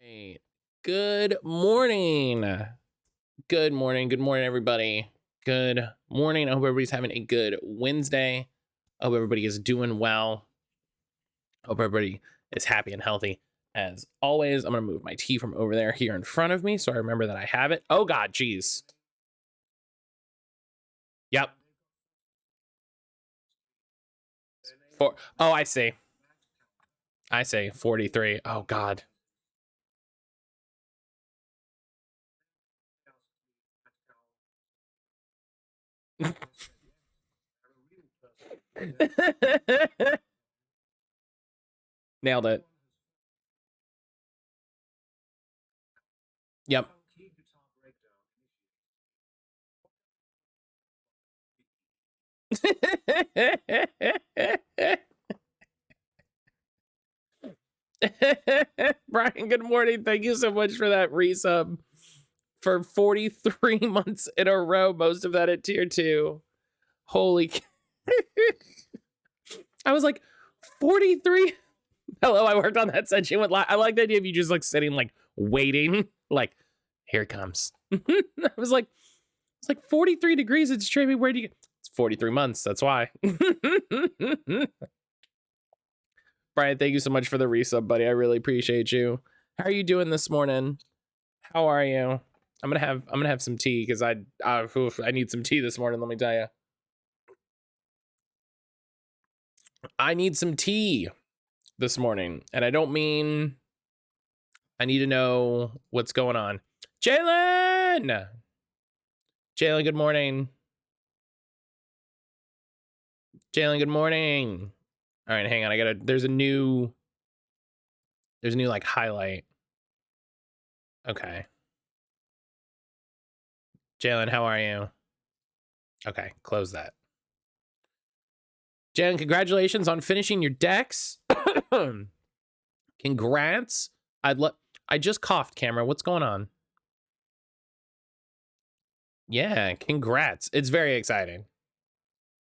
Hey, good morning. Good morning. Good morning, everybody. Good morning. I hope everybody's having a good Wednesday. I hope everybody is doing well. Hope everybody is happy and healthy. As always, I'm going to move my tea from over there here in front of me so I remember that I have it. Oh, God, geez. Yep. Oh, I see. 43. Oh, God. Nailed it. Yep. Brian, good morning. Thank you so much for that resub for 43 months in a row, most of that at tier 2. Holy I was like 43. Hello, I worked on that since she went live. I like the idea of you just like sitting like waiting, like here it comes. I was like, it's like 43 degrees. It's streaming. Where do you get? It's 43 months. That's why. Brian, thank you so much for the resub, buddy. I really appreciate you. How are you doing this morning? How are you? I'm gonna have some tea because I need some tea this morning. Let me tell you, I need some tea this morning, and I don't mean I need to know what's going on. Jalen, good morning. Jalen, good morning. All right, hang on. There's a new like highlight. Okay. Jalen, how are you? Okay, close that. Jalen, congratulations on finishing your decks. Congrats. I just coughed, camera. What's going on? Yeah, congrats. It's very exciting.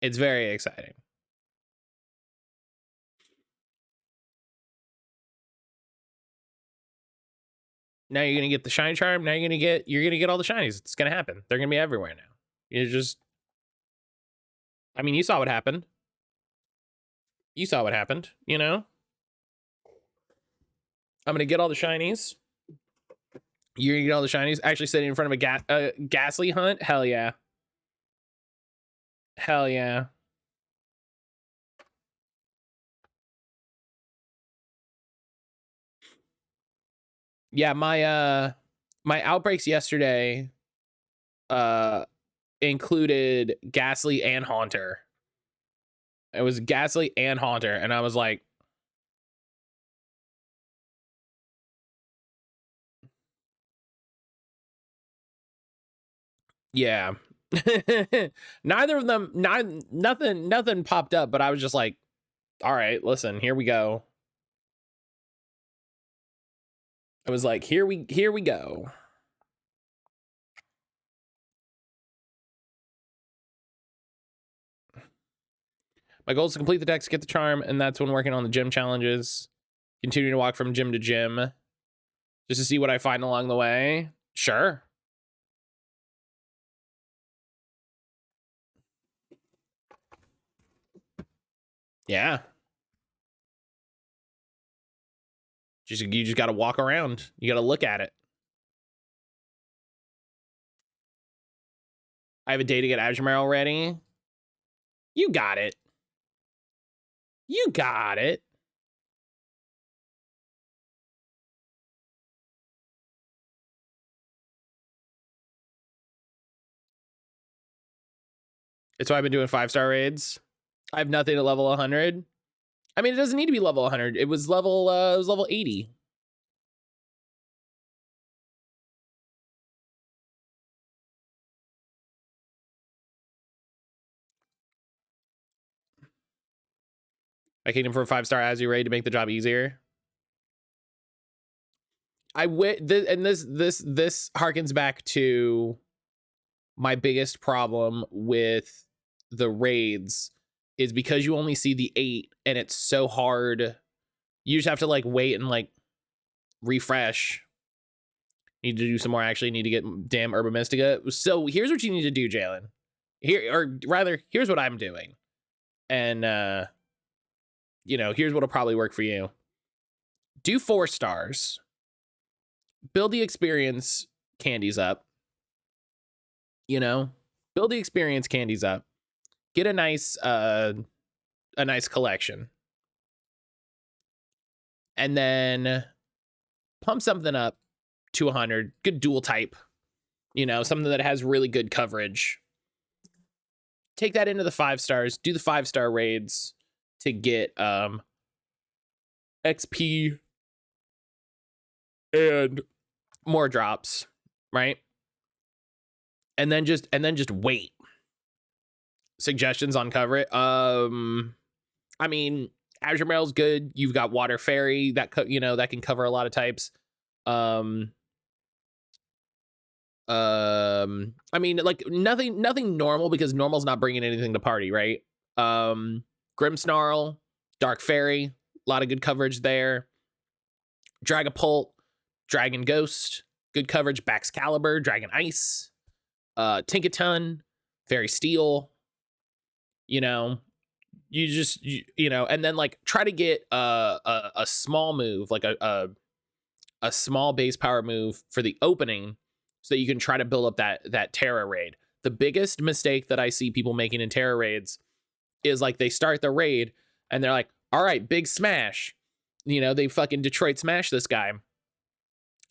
It's very exciting. Now you're gonna get the shiny charm. Now you're gonna get all the shinies. It's gonna happen. They're gonna be everywhere now. I mean, you saw what happened. You saw what happened, you know? I'm gonna get all the shinies. You're gonna get all the shinies. Actually sitting in front of a Quaxly hunt? Hell yeah. Hell yeah. Yeah, my outbreaks yesterday included Quaxly and Haunter. It was Quaxly and Haunter, and I was like, yeah. Neither of them, nothing popped up, but I was just like, all right, listen, here we go. I was like, here we go. My goal is to complete the decks, get the charm, and that's when working on the gym challenges. Continue to walk from gym to gym just to see what I find along the way. Sure. Yeah. You just got to walk around. You got to look at it. I have a day to get Ajumaro ready. You got it. You got it. It's why I've been doing 5-star raids. I have nothing at level 100. I mean, it doesn't need to be level 100. It was level 80. I came in for a 5-star Azure raid to make the job easier. This harkens back to my biggest problem with the raids is because you only see the 8 and it's so hard. You just have to like wait and like refresh. Need to do some more. Actually, need to get damn Herba Mystica. So here's what you need to do, Jalen. Here, or rather, here's what I'm doing. And, here's what'll probably work for you. Do 4 stars. Build the experience candies up. Build the experience candies up. Get a nice collection. And then pump something up to 100. Good dual type. Something that has really good coverage. Take that into the 5 stars. Do the 5-star raids to get XP and more drops, right? And then just wait. Suggestions on cover it. I mean, Azure Mail's good. You've got Water Fairy that that can cover a lot of types. I mean, like nothing normal, because normal's not bringing anything to party, right? Grimmsnarl, Dark Fairy, a lot of good coverage there. Dragapult, Dragon Ghost, good coverage. Baxcalibur, Dragon Ice, Tinkaton, Fairy Steel. You just and then like try to get a small move, like a small base power move for the opening, so that you can try to build up that Terra raid. The biggest mistake that I see people making in Terra raids is like they start the raid and they're like, all right, big smash. They fucking Detroit smash this guy.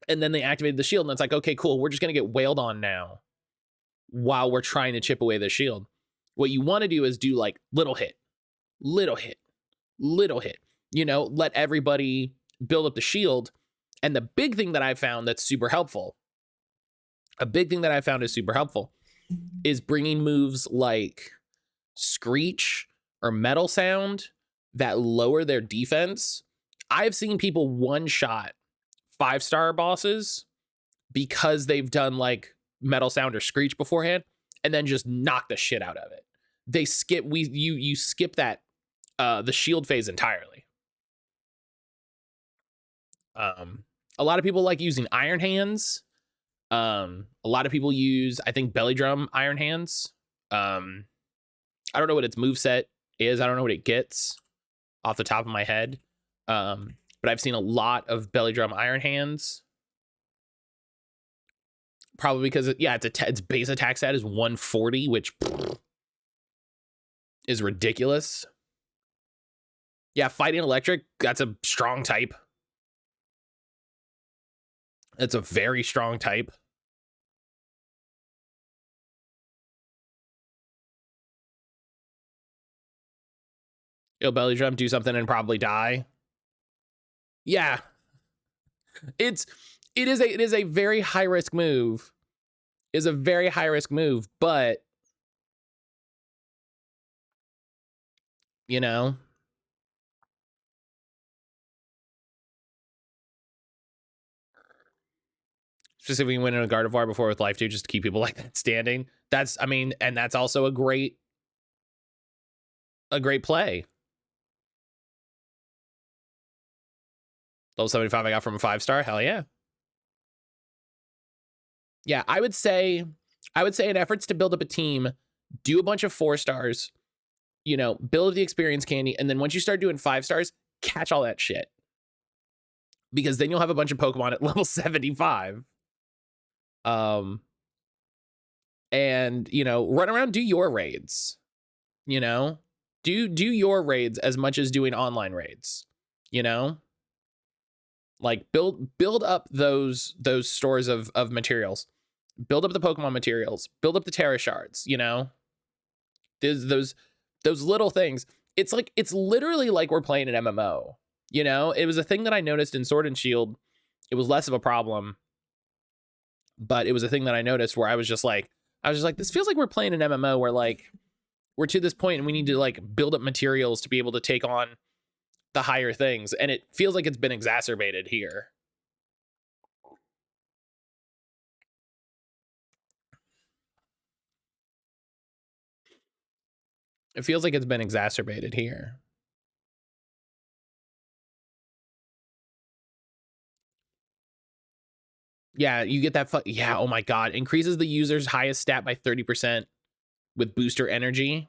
And then they activated the shield and it's like, okay, cool. We're just going to get wailed on now while we're trying to chip away the shield. What you want to do is do like little hit. Let everybody build up the shield. And the big thing that I found that's super helpful, is bringing moves like Screech or Metal Sound that lower their defense. I've seen people one-shot 5-star bosses because they've done like Metal Sound or Screech beforehand, and then just knock the shit out of it. They skip you skip that the shield phase entirely. A lot of people like using Iron Hands. A lot of people use, I think, Belly Drum Iron Hands. I don't know what its moveset is. I don't know what it gets off the top of my head. But I've seen a lot of Belly Drum Iron Hands. Probably because its base attack stat is 140, which is ridiculous. Yeah, Fighting Electric, that's a strong type. It's a very strong type. Yo, Belly Drum, do something and probably die. Yeah. It is a very high risk move. Is a very high risk move, but specifically when in a Gardevoir before with Life 2, just to keep people like that standing. That's also a great play. Level 75 I got from a 5-star. Hell yeah. Yeah, I would say in efforts to build up a team, do a bunch of 4 stars, build the experience candy, and then once you start doing 5 stars, catch all that shit. Because then you'll have a bunch of Pokemon at level 75. And run around, do your raids. Do your raids as much as doing online raids. Like build up those stores of materials. Build up the Pokemon materials. Build up the Terra shards. Those little things. It's literally like we're playing an MMO. It was a thing that I noticed in Sword and Shield. It was less of a problem, but it was a thing that I noticed where I was just like, this feels like we're playing an MMO where like we're to this point and we need to like build up materials to be able to take on the higher things, and it feels like it's been exacerbated here. It feels like it's been exacerbated here. Yeah, you get that. Yeah, oh my god. Increases the user's highest stat by 30% with booster energy.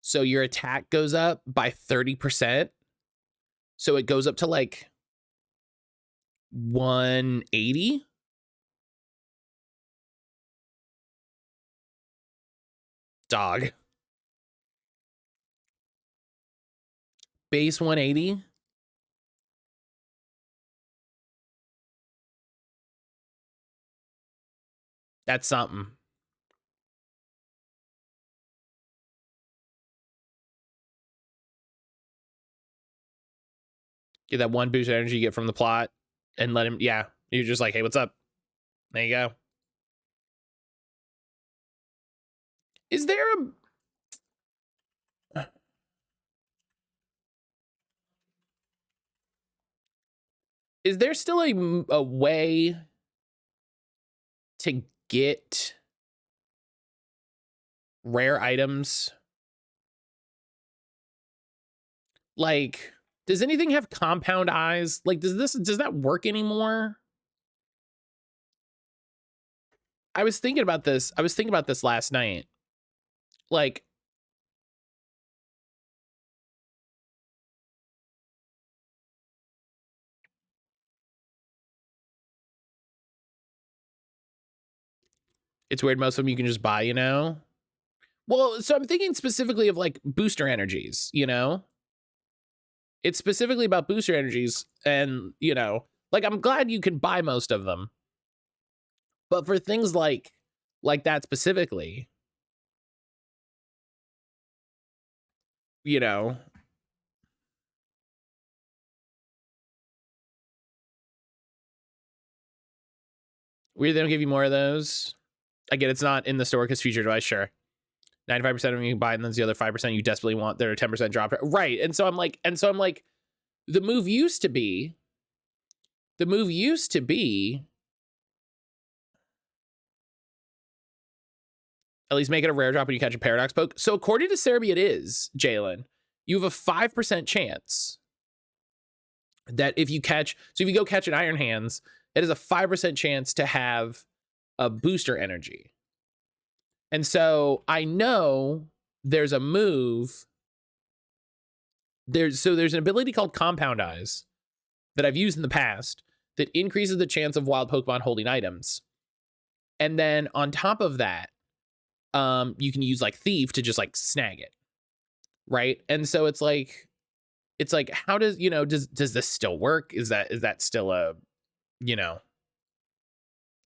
So your attack goes up by 30%. So it goes up to like 180. Dog. Base 180. That's something. Get that one boost energy you get from the plot and let him, yeah. You're just like, hey, what's up? There you go. Is there still a way to get rare items? Like, does anything have compound eyes? Like, does that work anymore? I was thinking about this last night. Like, it's weird. Most of them you can just buy, you know? Well, so I'm thinking specifically of like booster energies, you know? It's specifically about booster energies and, you know, like I'm glad you can buy most of them. But for things like that specifically, you know, weird they don't give you more of those. Again, it's not in the store because future device, sure. 95% of them you can buy, and then the other 5% you desperately want. They're a 10% drop. Right. And so I'm like, the move used to be at least make it a rare drop when you catch a paradox poke. So according to Cerebi, it is, Jalen, you have a 5% chance that if you go catch an Iron Hands, it is a 5% chance to have a booster energy. And so I know there's a move. There's an ability called Compound Eyes that I've used in the past that increases the chance of wild Pokemon holding items. And then on top of that, you can use like Thief to just like snag it. Right. And so it's like, how does, does this still work? Is that still a,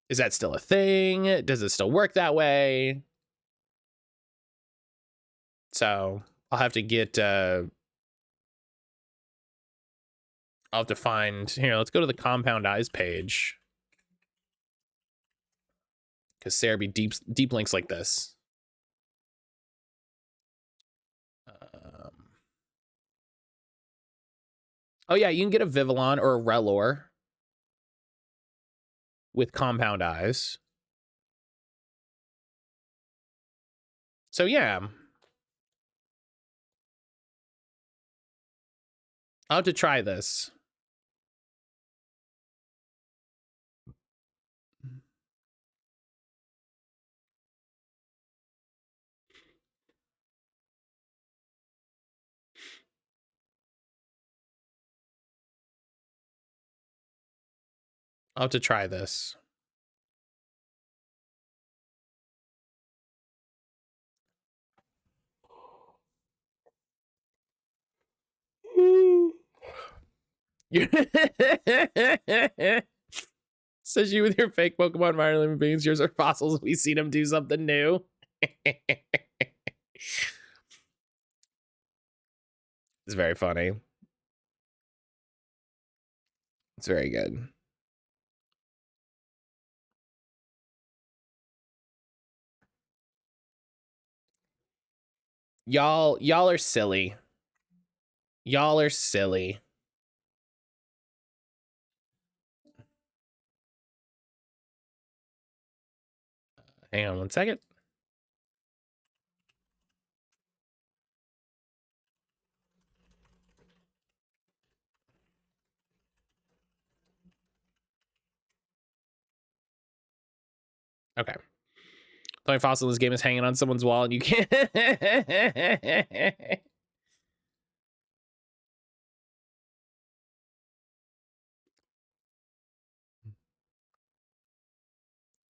is that still a thing? Does it still work that way? So I'll have to get, I'll have to find, here, let's go to the Compound Eyes page. Because Cerebi deep links like this. Oh yeah, you can get a Vivillon or a Relor with Compound Eyes. So yeah. I'll have to try this. I'll have to try this. Says you with your fake Pokemon minor living beings. Yours are fossils. We've seen them do something new. It's very funny. It's very good. Y'all are silly. Y'all are silly. Hang on one second. Okay. The only fossil in this game is hanging on someone's wall and you can't.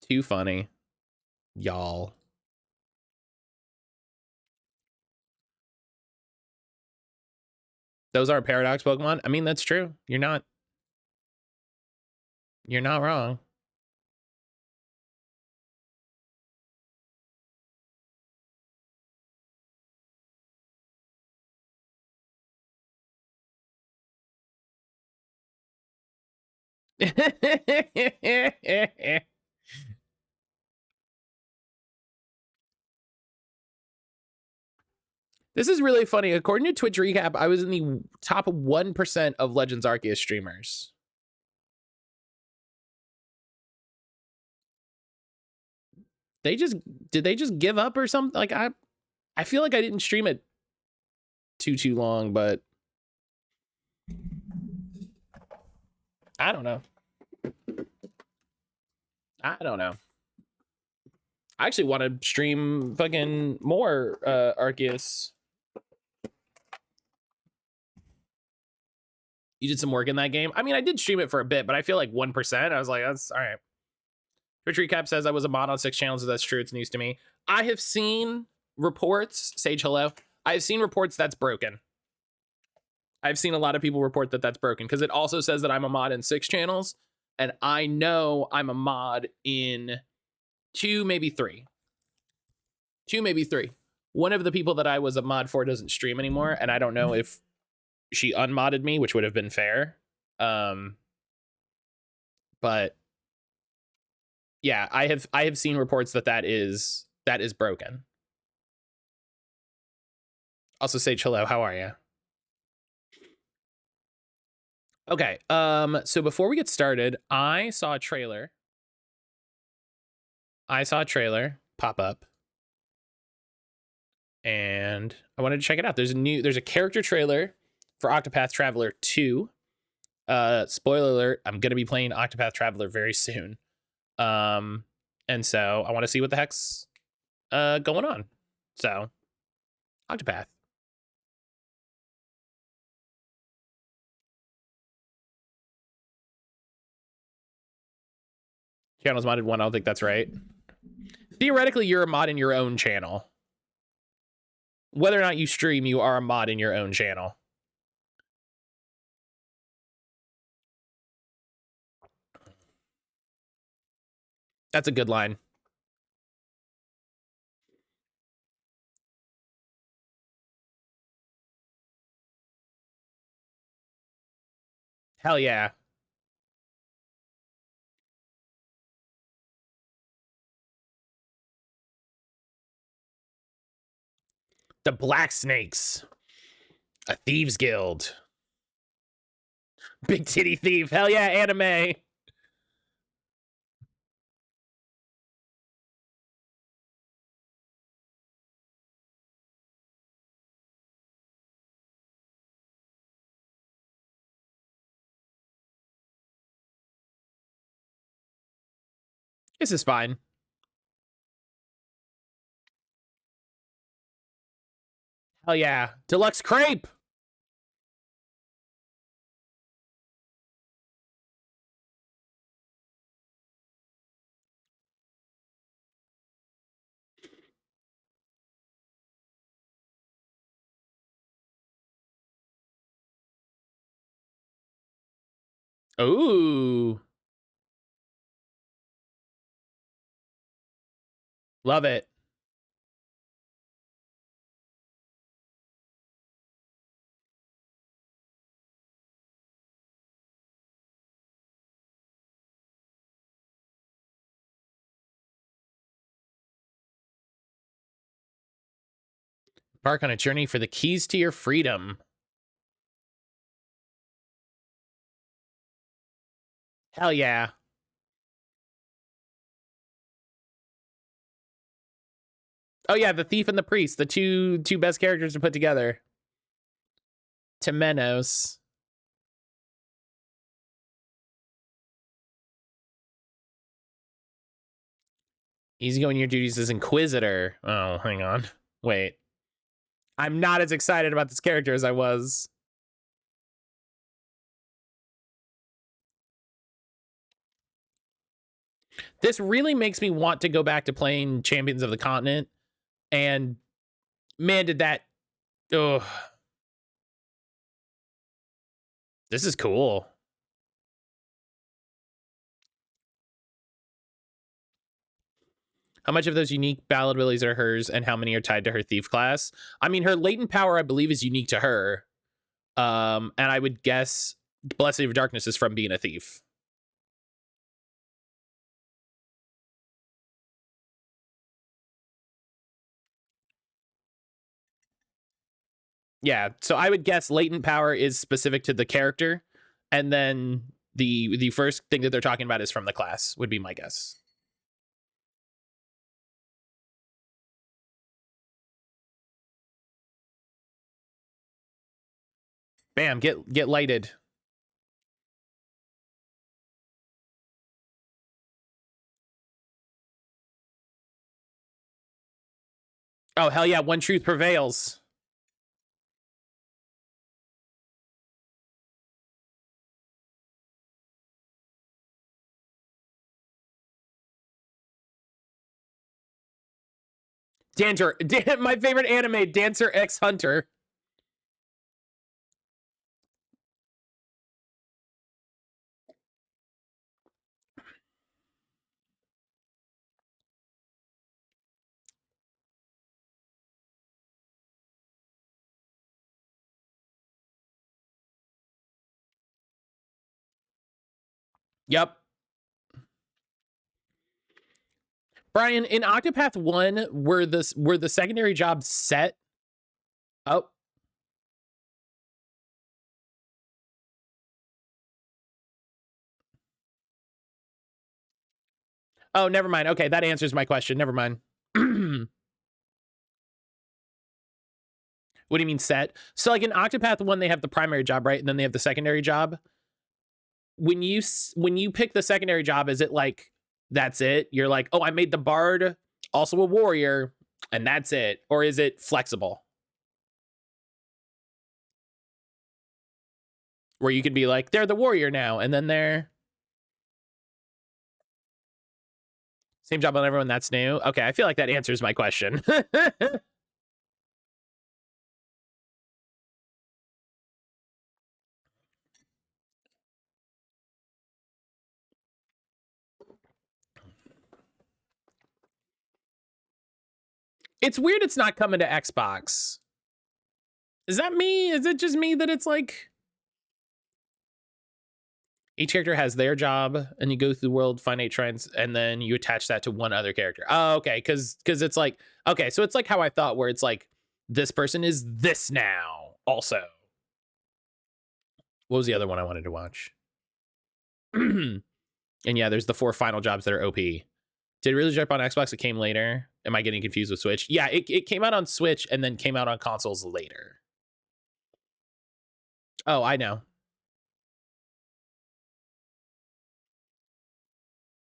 Too funny. Y'all. Those are paradox Pokemon. I mean, that's true. You're not wrong. This is really funny. According to Twitch Recap, I was in the top 1% of Legends Arceus streamers. Did they just give up or something? Like I feel like I didn't stream it too long, but I don't know. I don't know. I actually want to stream fucking more Arceus. You did some work in that game? I mean, I did stream it for a bit, but I feel like 1%. I was like, that's all right. Twitch Recap says I was a mod on 6 channels. If that's true, it's news to me. I have seen reports, Sage, hello. I've seen reports that's broken. I've seen a lot of people report that that's broken because it also says that I'm a mod in 6 channels, and I know I'm a mod in 2, maybe 3. 2, maybe 3. One of the people that I was a mod for doesn't stream anymore, and I don't know if she unmodded me, which would have been fair. But yeah, I have seen reports that is broken. Also, Sage, hello, how are you? Okay, so before we get started, I saw a trailer pop up, and I wanted to check it out. There's a character trailer for Octopath Traveler 2. Spoiler alert, I'm gonna be playing Octopath Traveler very soon. And so I want to see what the heck's going on. So, Octopath. Channel's modded 1, I don't think that's right. Theoretically, you're a mod in your own channel. Whether or not you stream, you are a mod in your own channel. That's a good line. Hell yeah. The Black Snakes. A Thieves Guild. Big Titty Thief. Hell yeah, anime. This is fine. Hell yeah. Deluxe Crepe. Ooh. Love it. Embark on a journey for the keys to your freedom. Hell yeah. Oh yeah, the thief and the priest, the two best characters to put together. Temenos. Easygoing your duties as Inquisitor. Oh, hang on. Wait. I'm not as excited about this character as I was. This really makes me want to go back to playing Champions of the Continent. And man, did that... Ugh. This is cool. How much of those unique ballad abilities are hers, and how many are tied to her thief class? I mean, her latent power, I believe, is unique to her. And I would guess Blessing of Darkness is from being a thief. Yeah, so I would guess latent power is specific to the character, and then the first thing that they're talking about is from the class, would be my guess. Bam, get lighted. Oh, hell yeah, one truth prevails. Dancer, my favorite anime, Dancer X Hunter. Yep. Brian, in Octopath 1, were the secondary jobs set? Oh. Oh, never mind. Okay, that answers my question. Never mind. What do you mean set? So like in Octopath 1, they have the primary job, right? And then they have the secondary job. When you pick the secondary job, is it like that's it? You're like, oh, I made the bard also a warrior, and that's it? Or is it flexible? Where you could be like, they're the warrior now, and then they're same job on everyone, that's new. Okay, I feel like that answers my question. It's weird it's not coming to Xbox. Is that me? Is it just me that it's like each character has their job and you go through the world, find 8 shrines, and then you attach that to one other character? Oh, okay, because it's like, okay, so it's like how I thought, where it's like this person is this now also. What was the other one I wanted to watch? And yeah, there's the 4 final jobs that are OP. Did it really jump on Xbox? It came later. Am I getting confused with Switch? Yeah, it came out on Switch and then came out on consoles later. Oh, I know.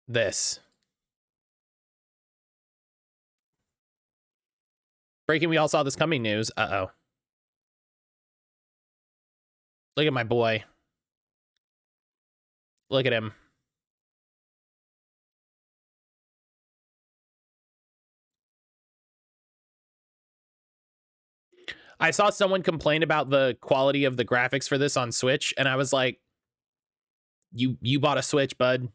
This. Breaking, we all saw this coming news. Uh-oh. Look at my boy. Look at him. I saw someone complain about the quality of the graphics for this on Switch, and I was like, you bought a Switch, bud.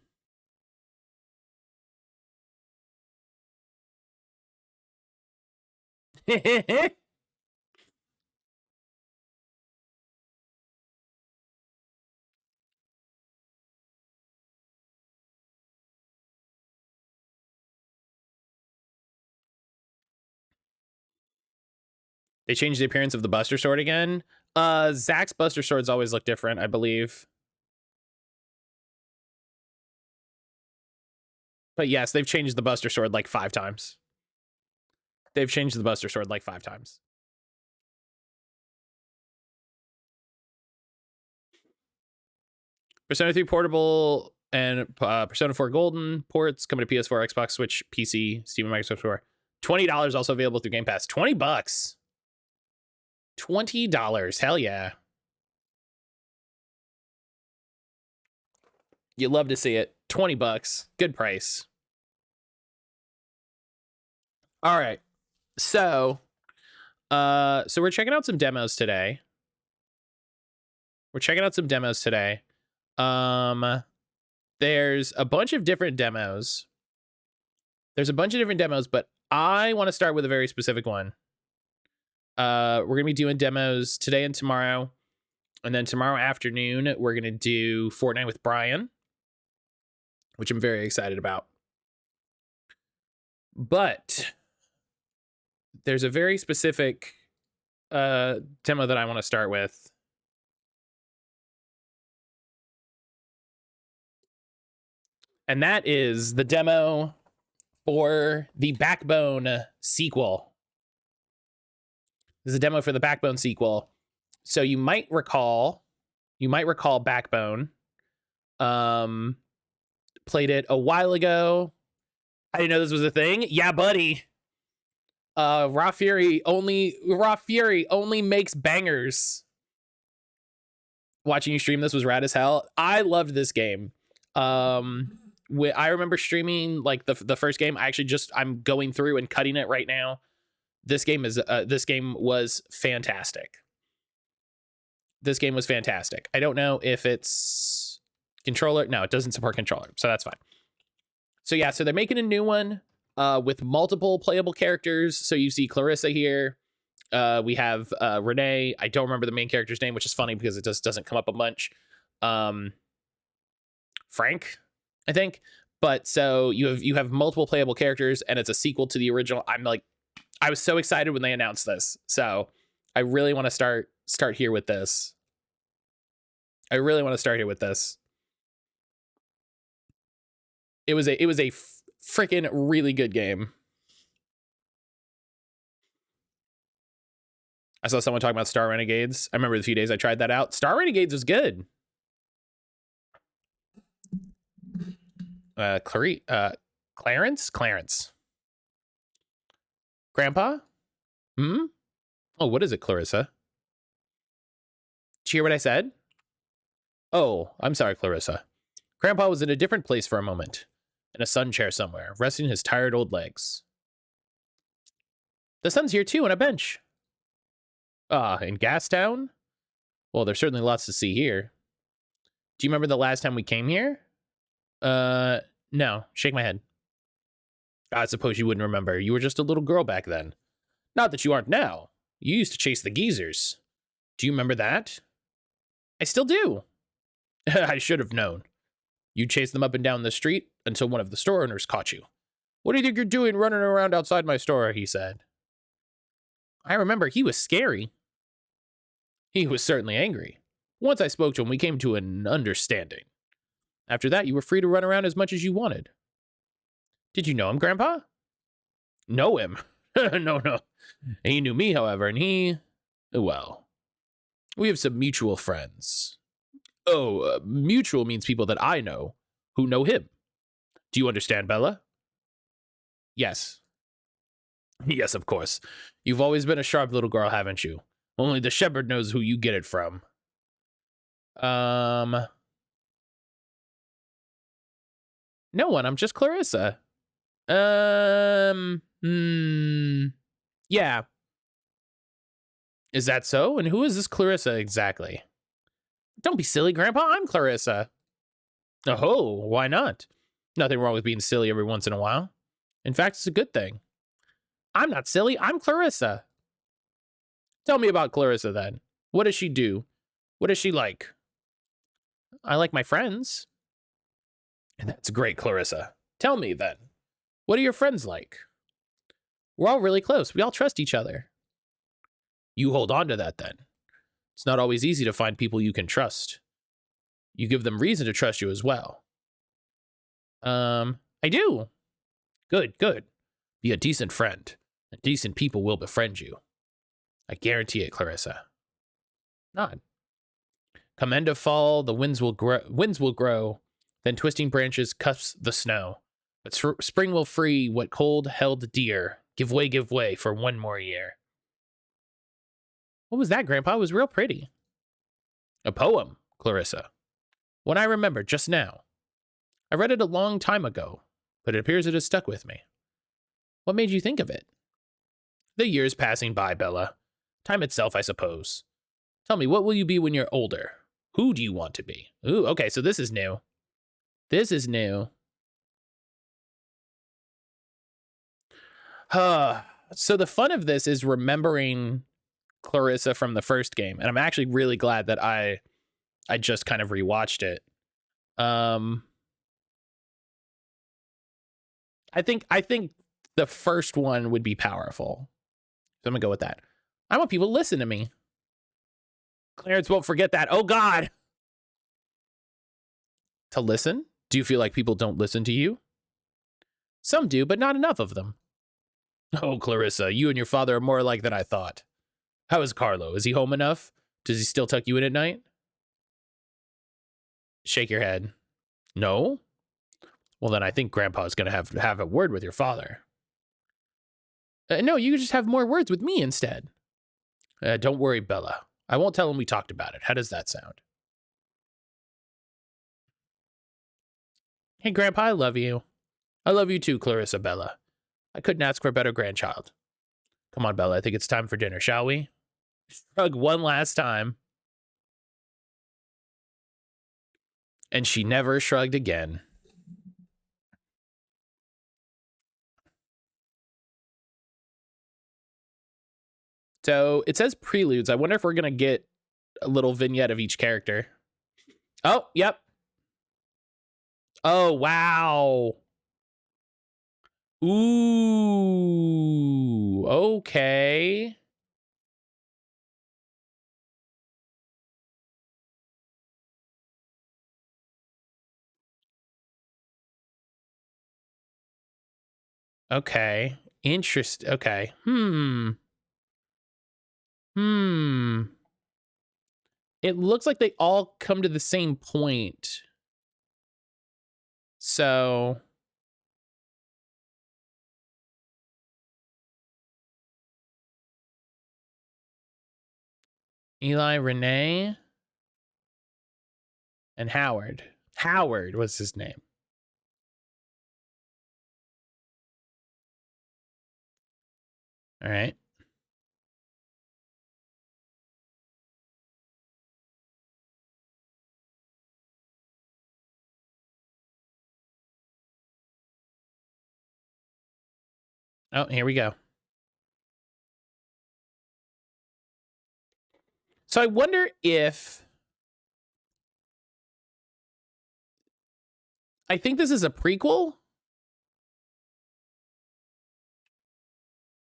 They changed the appearance of the Buster Sword again. Zach's Buster Swords always look different, I believe. But yes, they've changed the Buster Sword like 5 times. They've changed the Buster Sword like 5 times. Persona 3 Portable and Persona 4 Golden ports coming to PS4, Xbox, Switch, PC, Steam, and Microsoft Store. $20 also available through Game Pass. $20. $20. Hell yeah. You love to see it. $20. Good price. All right. So we're checking out some demos today. There's a bunch of different demos. But I want to start with a very specific one. We're going to be doing demos today and tomorrow. And then tomorrow afternoon, we're going to do Fortnite with Brian, which I'm very excited about. But there's a very specific demo that I want to start with. And that is the demo for the Backbone sequel. This is a demo for the Backbone sequel. So you might recall Backbone. Played it a while ago. I didn't know this was a thing. Yeah, buddy. Raw Fury only makes bangers. Watching you stream this was rad as hell. I loved this game. I remember streaming like the first game. I'm going through and cutting it right now. This game was fantastic. I don't know if it's controller. No, it doesn't support controller, so that's fine. So yeah, so they're making a new one with multiple playable characters. So you see Clarissa here. We have Renee. I don't remember the main character's name, which is funny because it just doesn't come up a bunch. Frank, I think. But so you have multiple playable characters, and it's a sequel to the original. I was so excited when they announced this. So I really want to start here with this. It was a freaking really good game. I saw someone talking about Star Renegades. I remember the few days I tried that out. Star Renegades was good. Clarence? Grandpa? Oh, what is it, Clarissa? Did you hear what I said? Oh, I'm sorry, Clarissa. Grandpa was in a different place for a moment, in a sun chair somewhere, resting his tired old legs. The sun's here too, on a bench. In Gastown? Well, there's certainly lots to see here. Do you remember the last time we came here? No. Shake my head. I suppose you wouldn't remember. You were just a little girl back then. Not that you aren't now. You used to chase the geezers. Do you remember that? I still do. I should have known. You chased them up and down the street until one of the store owners caught you. What do you think you're doing running around outside my store? He said. I remember he was scary. He was certainly angry. Once I spoke to him, we came to an understanding. After that, you were free to run around as much as you wanted. Did you know him, Grandpa? Know him? No. He knew me, however, and well, we have some mutual friends. Oh, mutual means people that I know who know him. Do you understand, Bella? Yes. Yes, of course. You've always been a sharp little girl, haven't you? Only the shepherd knows who you get it from. No one, I'm just Clarissa. Yeah. Is that so? And who is this Clarissa exactly? Don't be silly, Grandpa. I'm Clarissa. Oh, why not? Nothing wrong with being silly every once in a while. In fact, it's a good thing. I'm not silly. I'm Clarissa. Tell me about Clarissa, then. What does she do? What is she like? I like my friends. And that's great, Clarissa. Tell me, then. What are your friends like? We're all really close. We all trust each other. You hold on to that, then. It's not always easy to find people you can trust. You give them reason to trust you as well. I do. Good. Be a decent friend. And decent people will befriend you. I guarantee it, Clarissa. Nod. Come end of fall, the winds will grow. Then twisting branches cups the snow. But spring will free what cold held dear. Give way for one more year. What was that, Grandpa? It was real pretty. A poem, Clarissa. One I remember just now. I read it a long time ago, but it appears it has stuck with me. What made you think of it? The years passing by, Bella. Time itself, I suppose. Tell me, what will you be when you're older? Who do you want to be? Ooh, okay, so this is new. This is new. So the fun of this is remembering Clarissa from the first game, and I'm actually really glad that I just kind of rewatched it. I think the first one would be powerful. So I'm gonna go with that. I want people to listen to me. Clarence won't forget that. Oh God. To listen? Do you feel like people don't listen to you? Some do, but not enough of them. Oh, Clarissa, you and your father are more alike than I thought. How is Carlo? Is he home enough? Does he still tuck you in at night? Shake your head. No? Well, then I think Grandpa's going to have a word with your father. No, you just have more words with me instead. Don't worry, Bella. I won't tell him we talked about it. How does that sound? Hey, Grandpa, I love you. I love you too, Clarissa Bella. I couldn't ask for a better grandchild. Come on, Bella, I think it's time for dinner, shall we? Shrug one last time. And she never shrugged again. So it says preludes. I wonder if we're going to get a little vignette of each character. Oh, yep. Oh, wow. Ooh, okay. Okay. Interest. Okay. It looks like they all come to the same point. So Eli, Renee, and Howard. Howard was his name. All right. Oh, here we go. So I wonder if... I think this is a prequel?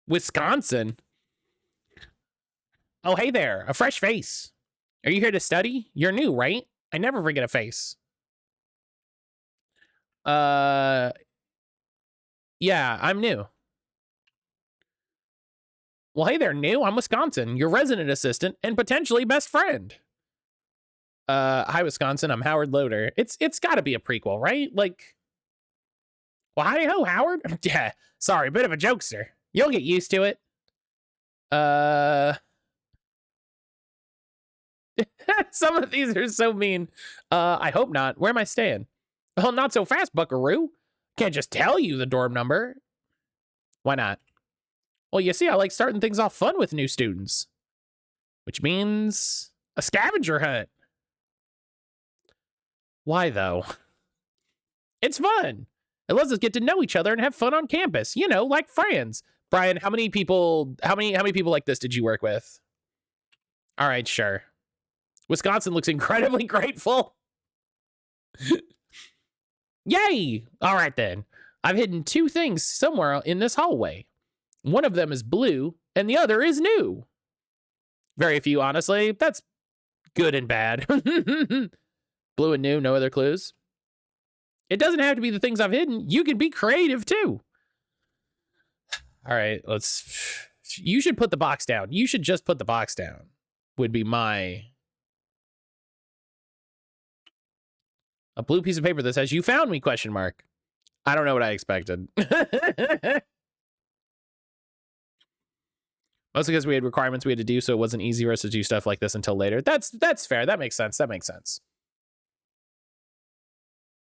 Wisconsin? Oh, hey there. A fresh face. Are you here to study? You're new, right? I never forget a face. Yeah, I'm new. Well, hey there, new. I'm Wisconsin, your resident assistant and potentially best friend. Hi, Wisconsin. I'm Howard Loader. It's got to be a prequel, right? Like, well, howdy ho, Howard. Yeah, sorry, bit of a jokester. You'll get used to it. Some of these are so mean. I hope not. Where am I staying? Oh, not so fast, buckaroo. Can't just tell you the dorm number. Why not? Well, you see, I like starting things off fun with new students. Which means a scavenger hunt. Why, though? It's fun. It lets us get to know each other and have fun on campus. You know, like friends. Brian, how many people like this did you work with? All right, sure. Wisconsin looks incredibly grateful. Yay! All right, then. I've hidden two things somewhere in this hallway. One of them is blue, and the other is new. Very few, honestly. That's good and bad. Blue and new, no other clues. It doesn't have to be the things I've hidden. You can be creative, too. All right, let's... You should put the box down. You should just put the box down, would be my... A blue piece of paper that says, "You found me?" question mark. I don't know what I expected. Mostly because we had requirements we had to do, so it wasn't easy for us to do stuff like this until later. That's fair. That makes sense. That makes sense.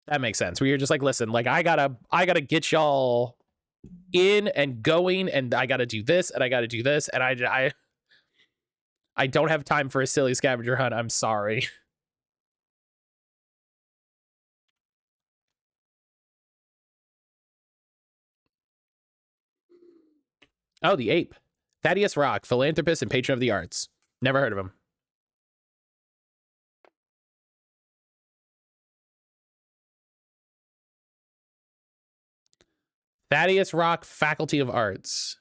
That makes sense. We were just like, listen, like I gotta get y'all in and going, and I gotta do this, and I gotta do this, and I don't have time for a silly scavenger hunt. I'm sorry. Oh, the ape. Thaddeus Rock, philanthropist and patron of the arts. Never heard of him. Thaddeus Rock, Faculty of Arts.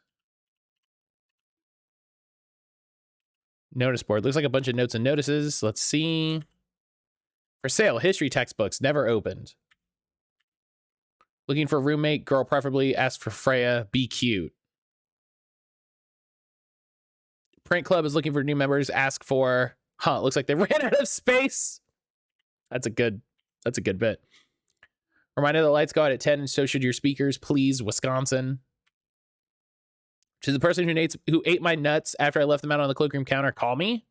Notice board. Looks like a bunch of notes and notices. Let's see. For sale, history textbooks, never opened. Looking for a roommate, girl preferably. Ask for Freya, be cute. Print Club is looking for new members. Ask for, looks like they ran out of space. That's a good bit. Reminder the lights go out at 10, and so should your speakers, please, Wisconsin. To the person who ate my nuts after I left them out on the cloakroom counter, call me.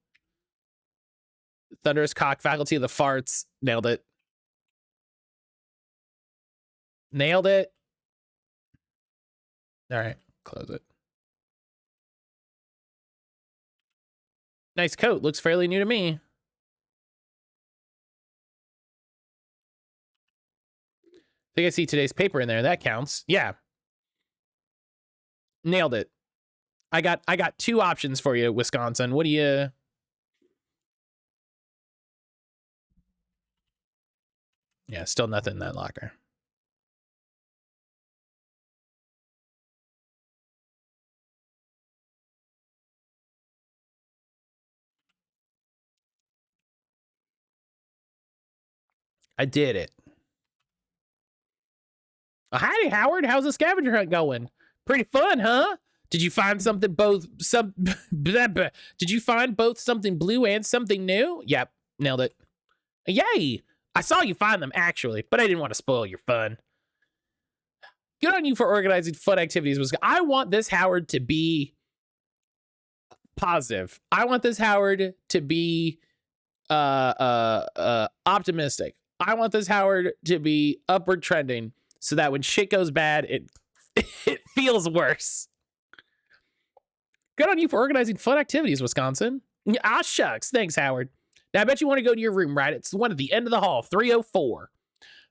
Thunderous Cock, Faculty of the Farts. Nailed it. Nailed it. All right, close it. Nice coat. Looks fairly new to me. I think I see today's paper in there. That counts. Yeah. Nailed it. I got 2 options for you, Wisconsin. What do you... Yeah, still nothing in that locker. I did it. Howdy, Howard. How's the scavenger hunt going? Pretty fun, huh? Did you find something Did you find both something blue and something new? Yep, nailed it. Yay! I saw you find them, actually, but I didn't want to spoil your fun. Good on you for organizing fun activities. I want this Howard to be positive. I want this Howard to be optimistic. I want this Howard to be upward trending so that when shit goes bad, it feels worse. Good on you for organizing fun activities, Wisconsin. Ah, shucks. Thanks, Howard. Now, I bet you want to go to your room, right? It's the one at the end of the hall, 304.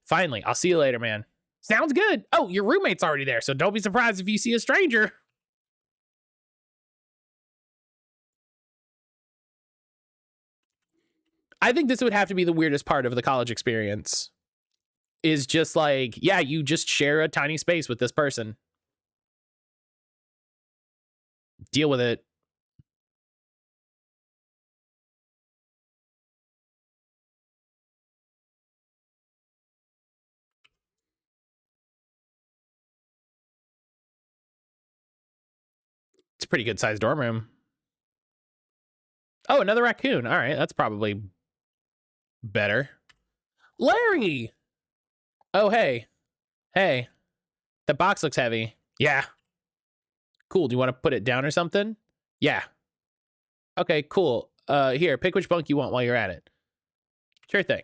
Finally, I'll see you later, man. Sounds good. Oh, your roommate's already there, so don't be surprised if you see a stranger. I think this would have to be the weirdest part of the college experience. Is just like, yeah, you just share a tiny space with this person. Deal with it. It's a pretty good sized dorm room. Oh, another raccoon. All right, that's probably better. Larry! Oh, hey. Hey. The box looks heavy. Yeah. Cool. Do you want to put it down or something? Yeah. Okay, cool. Here, pick which bunk you want while you're at it. Sure thing.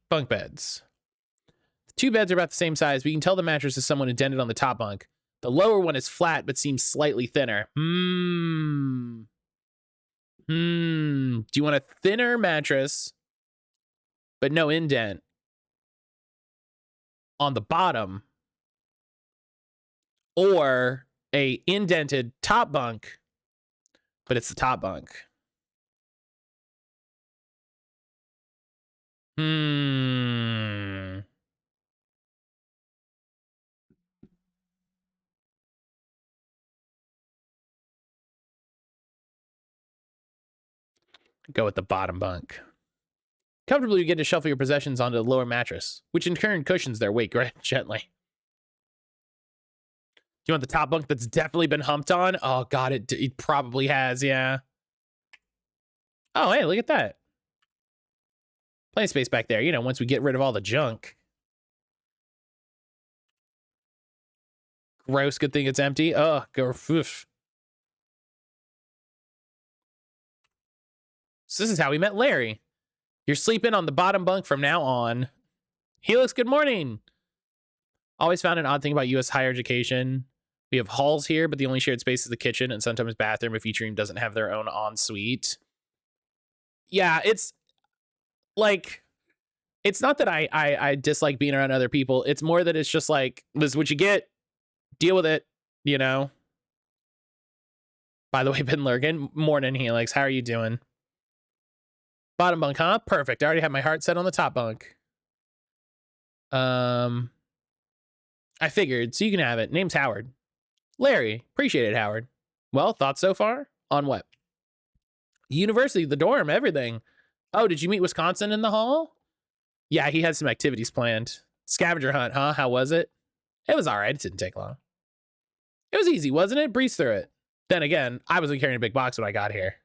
Bunk beds. The 2 beds are about the same size, but you can tell the mattress is somewhat indented on the top bunk. The lower one is flat, but seems slightly thinner. Do you want a thinner mattress, but no indent on the bottom? Or a indented top bunk, but it's the top bunk? Go with the bottom bunk. Comfortably, you get to shuffle your possessions onto the lower mattress, which in turn cushions their weight gently. Do you want the top bunk that's definitely been humped on? Oh, God, it probably has, yeah. Oh, hey, look at that. Play space back there, you know, once we get rid of all the junk. Gross, good thing it's empty. Oh, go. Oof. So this is how we met Larry. You're sleeping on the bottom bunk from now on. Helix, good morning. Always found an odd thing about U.S. higher education. We have halls here, but the only shared space is the kitchen and sometimes bathroom if each room doesn't have their own ensuite. Yeah, it's like, it's not that I dislike being around other people. It's more that it's just like, this is what you get. Deal with it, you know? By the way, Ben Lurgan, morning, Helix. How are you doing? Bottom bunk, huh? Perfect. I already have my heart set on the top bunk. I figured, so you can have it. Name's Howard. Larry. Appreciate it, Howard. Well, thoughts so far? On what? University, the dorm, everything. Oh, did you meet Wisconsin in the hall? Yeah, he had some activities planned. Scavenger hunt, huh? How was it? It was all right. It didn't take long. It was easy, wasn't it? Breeze through it. Then again, I wasn't carrying a big box when I got here.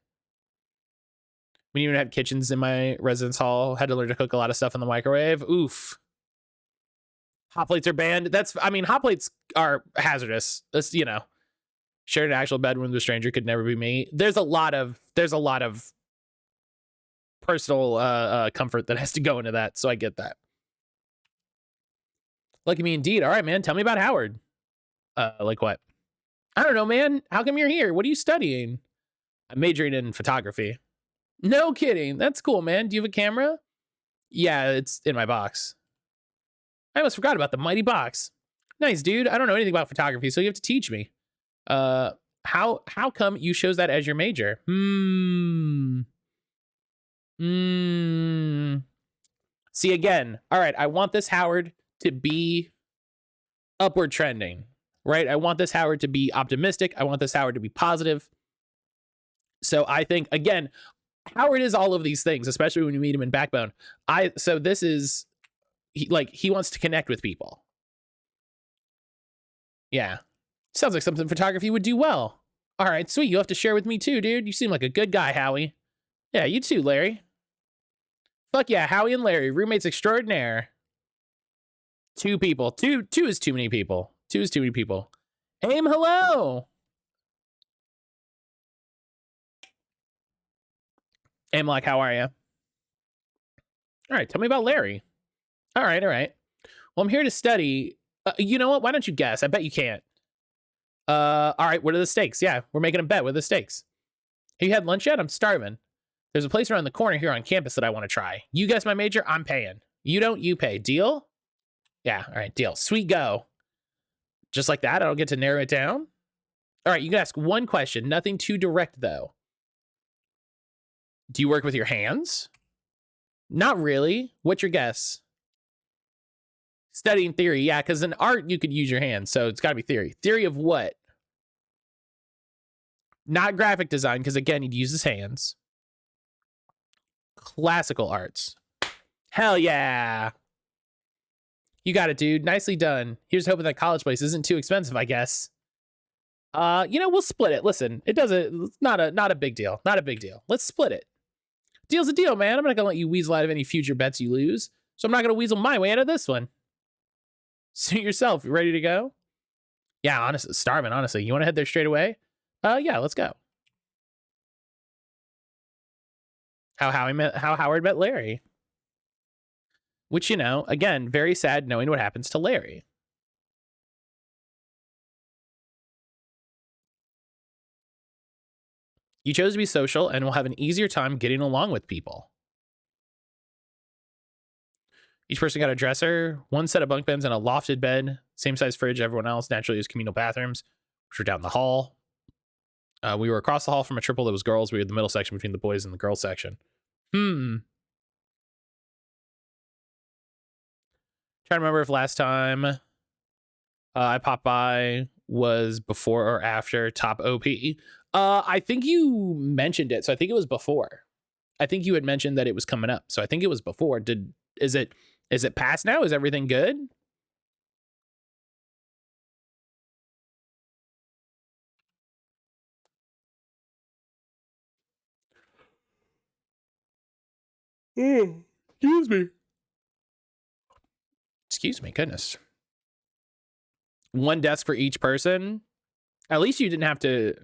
We didn't even have kitchens in my residence hall. Had to learn to cook a lot of stuff in the microwave. Oof. Hot plates are banned. Hot plates are hazardous. That's, you know, sharing an actual bed with a stranger could never be me. There's a lot of personal comfort that has to go into that, so I get that. Lucky me indeed. All right, man. Tell me about Howard. Like what? I don't know, man. How come you're here? What are you studying? I'm majoring in photography. No kidding. That's cool, man. Do you have a camera? Yeah, it's in my box. I almost forgot about the mighty box. Nice, dude. I don't know anything about photography, so you have to teach me. How come you chose that as your major? See, again, all right, I want this Howard to be upward trending, right? I want this Howard to be optimistic. I want this Howard to be positive. So I think, again, Howard is all of these things, especially when you meet him in Backbone. So this is, he wants to connect with people. Yeah. Sounds like something photography would do well. All right, sweet. You'll have to share with me too, dude. You seem like a good guy, Howie. Yeah, you too, Larry. Fuck yeah, Howie and Larry, roommates extraordinaire. Two people. Two is too many people. Two is too many people. Aim, hello. Aim, like, how are you? All right, tell me about Larry. All right. Well, I'm here to study. You know what? Why don't you guess? I bet you can't. All right, what are the stakes? Yeah, we're making a bet. What are the stakes? Have you had lunch yet? I'm starving. There's a place around the corner here on campus that I want to try. You guess my major, I'm paying. You don't, you pay. Deal? Yeah, all right, deal. Sweet go. Just like that, I don't get to narrow it down. All right, you can ask one question. Nothing too direct, though. Do you work with your hands? Not really. What's your guess? Studying theory, yeah, because in art, you could use your hands, so it's got to be theory. Theory of what? Not graphic design, because again, he'd use his hands. Classical arts. Hell yeah. You got it, dude. Nicely done. Here's hoping that college place isn't too expensive, I guess. We'll split it. Listen, it's not a big deal. Not a big deal. Let's split it. Deal's a deal, man. I'm not gonna let you weasel out of any future bets you lose. So I'm not gonna weasel my way out of this one. Suit yourself. You ready to go? Yeah, honestly, starving, honestly. You wanna head there straight away? Yeah, let's go. How Howard met Larry. Which, you know, again, very sad knowing what happens to Larry. You chose to be social and will have an easier time getting along with people. Each person got a dresser, one set of bunk beds, and a lofted bed. Same size fridge everyone else. Naturally, used communal bathrooms, which were down the hall. We were across the hall from a triple that was girls. We were in the middle section between the boys and the girls section. Trying to remember if last time I popped by was before or after top OP. I think you mentioned it, so I think it was before. I think you had mentioned that it was coming up, so I think it was before. Is it past now? Is everything good? Excuse me. Excuse me, goodness. One desk for each person. At least you didn't have to.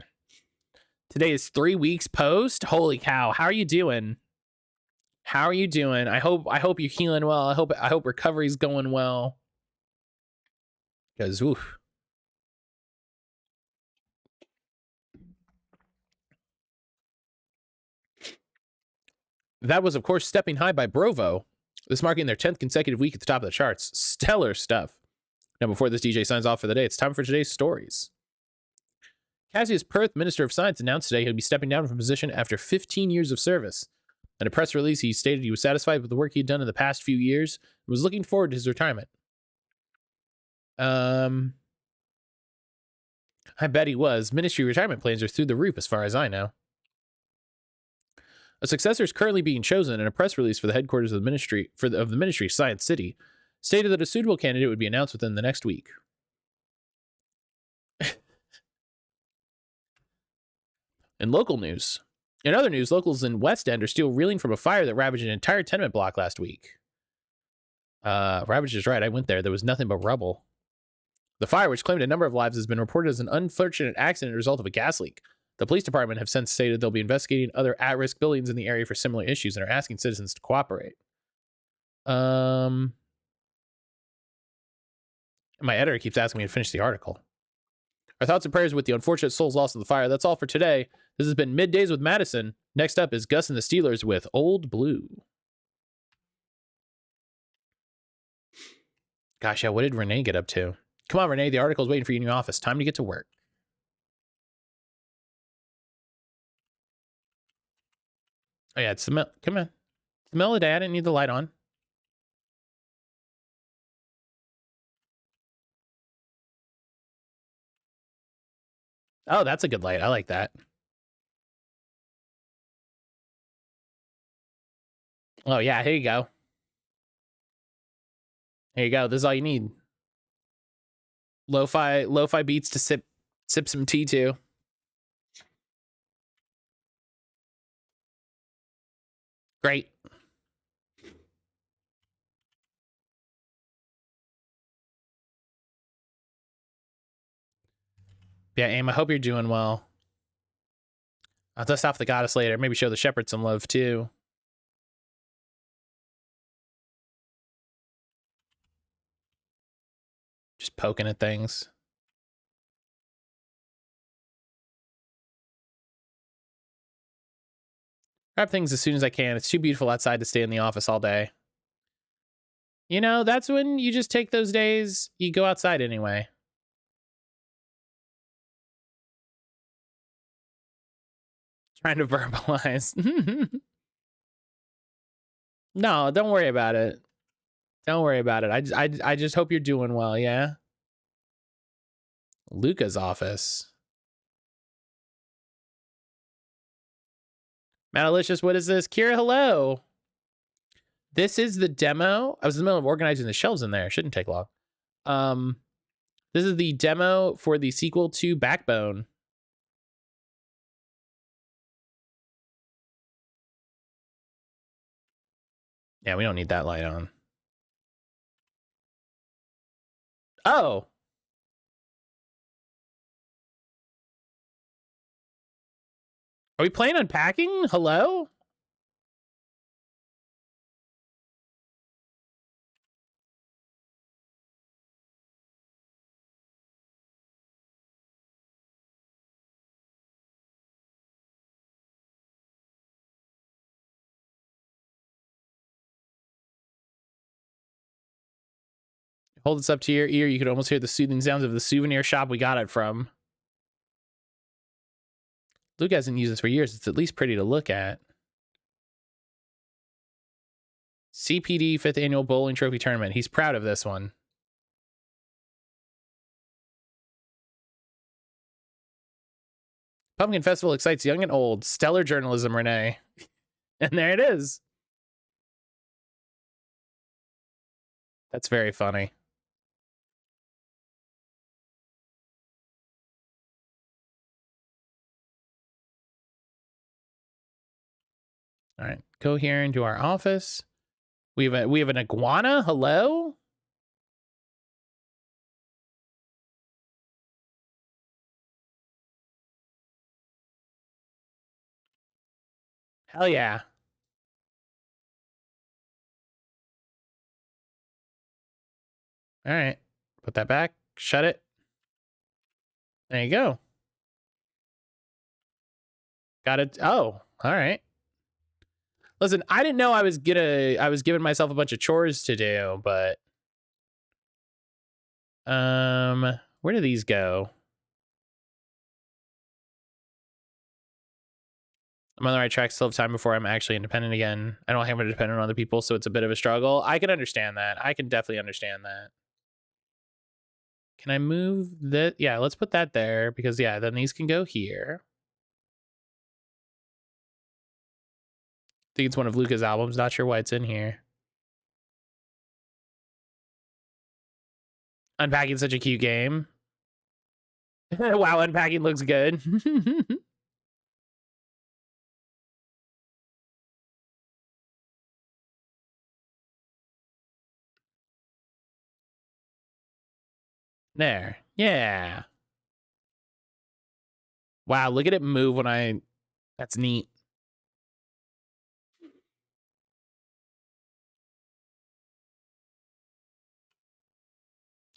Today is 3 weeks post. Holy cow! How are you doing? How are you doing? I hope you're healing well. I hope recovery's going well. Because oof. That was, of course, Stepping High by Brovo. This marking their 10th consecutive week at the top of the charts. Stellar stuff. Now, before this DJ signs off for the day, it's time for today's stories. Cassius Perth, Minister of Science, announced today he'll be stepping down from position after 15 years of service. In a press release, he stated he was satisfied with the work he'd done in the past few years and was looking forward to his retirement. I bet he was. Ministry retirement plans are through the roof as far as I know. A successor is currently being chosen, and a press release for the headquarters of the ministry of the ministry, Science City, stated that a suitable candidate would be announced within the next week. In local news. In other news, locals in West End are still reeling from a fire that ravaged an entire tenement block last week. Ravaged is right. I went there. There was nothing but rubble. The fire, which claimed a number of lives, has been reported as an unfortunate accident as a result of a gas leak. The police department have since stated they'll be investigating other at-risk buildings in the area for similar issues and are asking citizens to cooperate. My editor keeps asking me to finish the article. Our thoughts and prayers with the unfortunate souls lost in the fire. That's all for today. This has been Middays with Madison. Next up is Gus and the Steelers with Old Blue. Gosh, yeah, what did Renee get up to? Come on, Renee, the article's waiting for you in your office. Time to get to work. Oh, yeah, it's the middle. Come on. It's the middle of the day. I didn't need the light on. Oh, that's a good light. I like that. Oh, yeah, here you go. Here you go. This is all you need. Lo-fi beats to sip some tea to. Great. Yeah, Aim, I hope you're doing well. I'll dust off the goddess later. Maybe show the shepherd some love too. Just poking at things. Grab things as soon as I can. It's too beautiful outside to stay in the office all day. You know, that's when you just take those days, you go outside anyway. Trying to verbalize. No, don't worry about it. Don't worry about it. I just hope you're doing well, yeah? Luca's office. Matalicious, what is this? Kira, hello. This is the demo. I was in the middle of organizing the shelves in there. Shouldn't take long. This is the demo for the sequel to Backbone. Yeah, we don't need that light on. Oh. Are we playing unpacking? Hello? Hold this up to your ear. You could almost hear the soothing sounds of the souvenir shop we got it from. Luke hasn't used this for years. It's at least pretty to look at. CPD 5th Annual Bowling Trophy Tournament. He's proud of this one. Pumpkin Festival excites young and old. Stellar journalism, Renee. And there it is. That's very funny. All right. go here into our office. We have an iguana. Hello. Hell yeah. All right. Put that back. Shut it. There you go. Got it. Oh, all right. Listen, I didn't know I was giving myself a bunch of chores to do, but where do these go? I'm on the right track, still have time before I'm actually independent again. I don't have to depend on other people, so it's a bit of a struggle. I can understand that. I can definitely understand that. Can I move that? Yeah, let's put that there because, yeah, then these can go here. I think it's one of Luca's albums. Not sure why it's in here. Unpacking such a cute game. Wow, unpacking looks good. There. Yeah. Wow, look at it move when I... That's neat.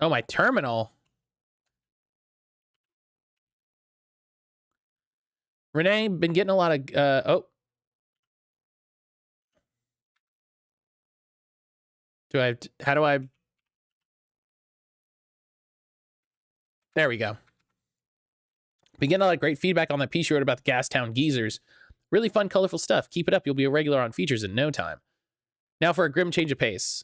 Oh, my terminal. Renee, been getting a lot of... oh. How do I... There we go. Been getting a lot of great feedback on that piece you wrote about the Gastown geezers. Really fun, colorful stuff. Keep it up. You'll be a regular on features in no time. Now for a grim change of pace.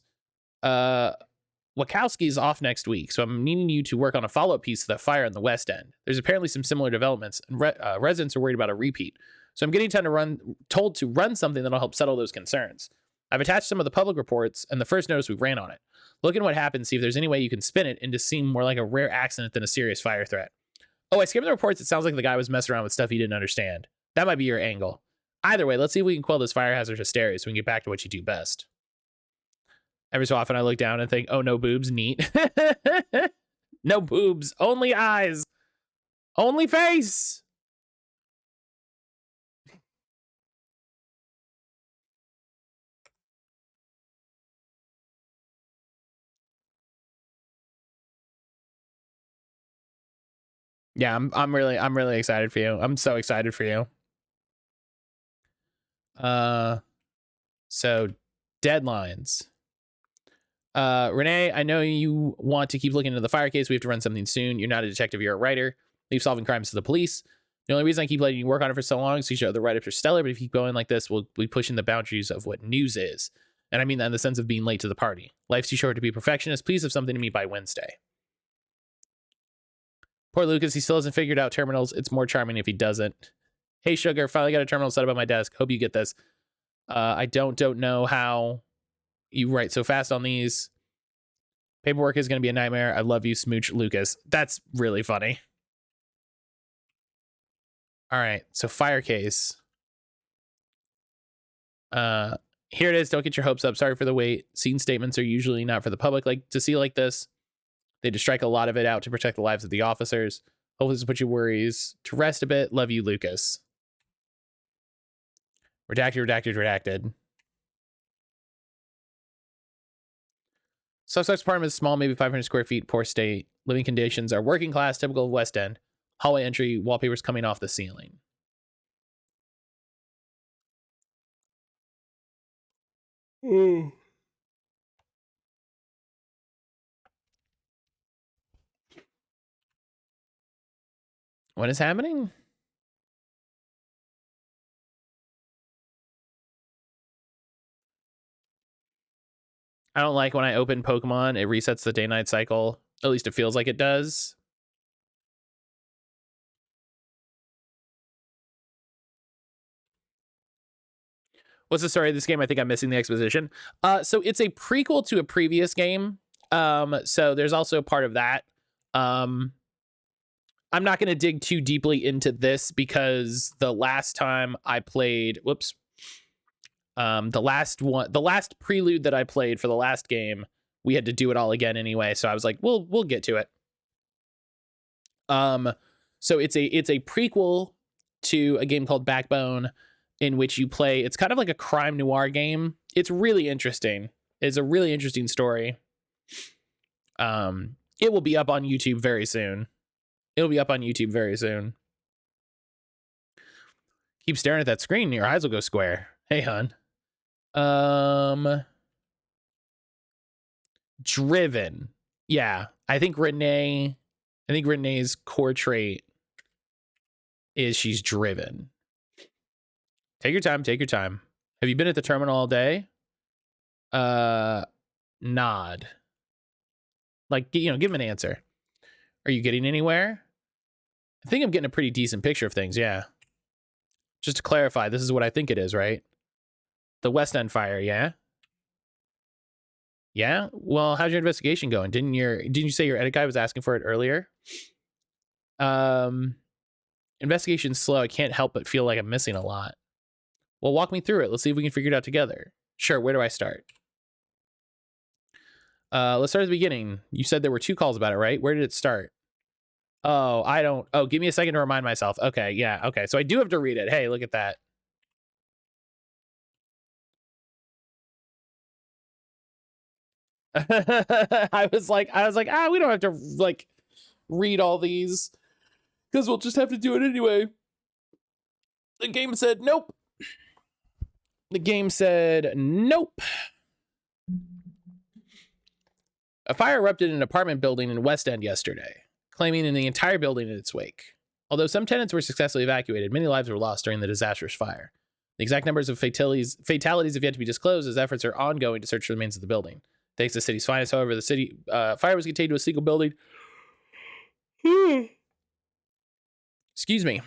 Wachowski's off next week, so I'm needing you to work on a follow-up piece to that fire in the West End. There's apparently some similar developments, and residents are worried about a repeat. So I'm getting told to run something that'll help settle those concerns. I've attached some of the public reports and the first notice we ran on it. Look at what happens, see if there's any way you can spin it into seem more like a rare accident than a serious fire threat. Oh, I skimmed the reports. It sounds like the guy was messing around with stuff he didn't understand. That might be your angle. Either way, let's see if we can quell this fire hazard hysteria so we can get back to what you do best. Every so often I look down and think, oh, no boobs, neat. No boobs, only eyes, only face. Yeah, I'm really excited for you. I'm so excited for you. So deadlines. Renee, I know you want to keep looking into the fire case. We have to run something soon. You're not a detective, you're a writer. Leave solving crimes to the police. The only reason I keep letting you work on it for so long is because your other write-ups are stellar, but if you keep going like this, we'll be pushing the boundaries of what news is. And I mean that in the sense of being late to the party. Life's too short to be a perfectionist. Please have something to me by Wednesday. Poor Lucas, he still hasn't figured out terminals. It's more charming if he doesn't. Hey, Sugar, finally got a terminal set up on my desk. Hope you get this. I don't know how you write so fast on these. Paperwork is going to be a nightmare. I love you, Smooch Lucas. That's really funny. All right, so fire case. Here it is. Don't get your hopes up. Sorry for the wait. Scene statements are usually not for the public like to see like this. They just strike a lot of it out to protect the lives of the officers. Hopefully this will put your worries to rest a bit. Love you, Lucas. Redacted, redacted, redacted. Suspect's apartment is small, maybe 500 square feet, poor state. Living conditions are working class, typical of West End. Hallway entry, wallpapers coming off the ceiling. Ooh. What is happening? I don't like when I open Pokemon, it resets the day-night cycle. At least it feels like it does. What's the story of this game? I think I'm missing the exposition. So it's a prequel to a previous game. So there's also part of that. I'm not going to dig too deeply into this because the last time I played, The last prelude that I played for the last game, we had to do it all again anyway, so I was like, we'll get to it. So it's a prequel to a game called Backbone, in which you play, it's kind of like a crime noir game. It's really interesting. It's a really interesting story. It will be up on YouTube very soon. Keep staring at that screen and your eyes will go square. Hey, hun. Driven. Yeah, I think Renee's core trait is she's driven. Take your time. Have you been at the terminal all day? Nod. Like, give him an answer. Are you getting anywhere? I think I'm getting a pretty decent picture of things, yeah. Just to clarify, this is what I think it is, right? The West End fire, yeah? Yeah? Well, how's your investigation going? Didn't you say your edit guy was asking for it earlier? Investigation's slow. I can't help but feel like I'm missing a lot. Well, walk me through it. Let's see if we can figure it out together. Sure, where do I start? Let's start at the beginning. You said there were 2 calls about it, right? Where did it start? Oh, give me a second to remind myself. Okay, yeah, okay. So I do have to read it. Hey, look at that. I was like, we don't have to like read all these because we'll just have to do it anyway. The game said nope. A fire erupted in an apartment building in West End yesterday, claiming in the entire building in its wake. Although some tenants were successfully evacuated, many lives were lost during the disastrous fire. The exact numbers of fatalities have yet to be disclosed, as efforts are ongoing to search for the remains of the building. Thanks to the city's finest, however, the city fire was contained to a single building. Excuse me.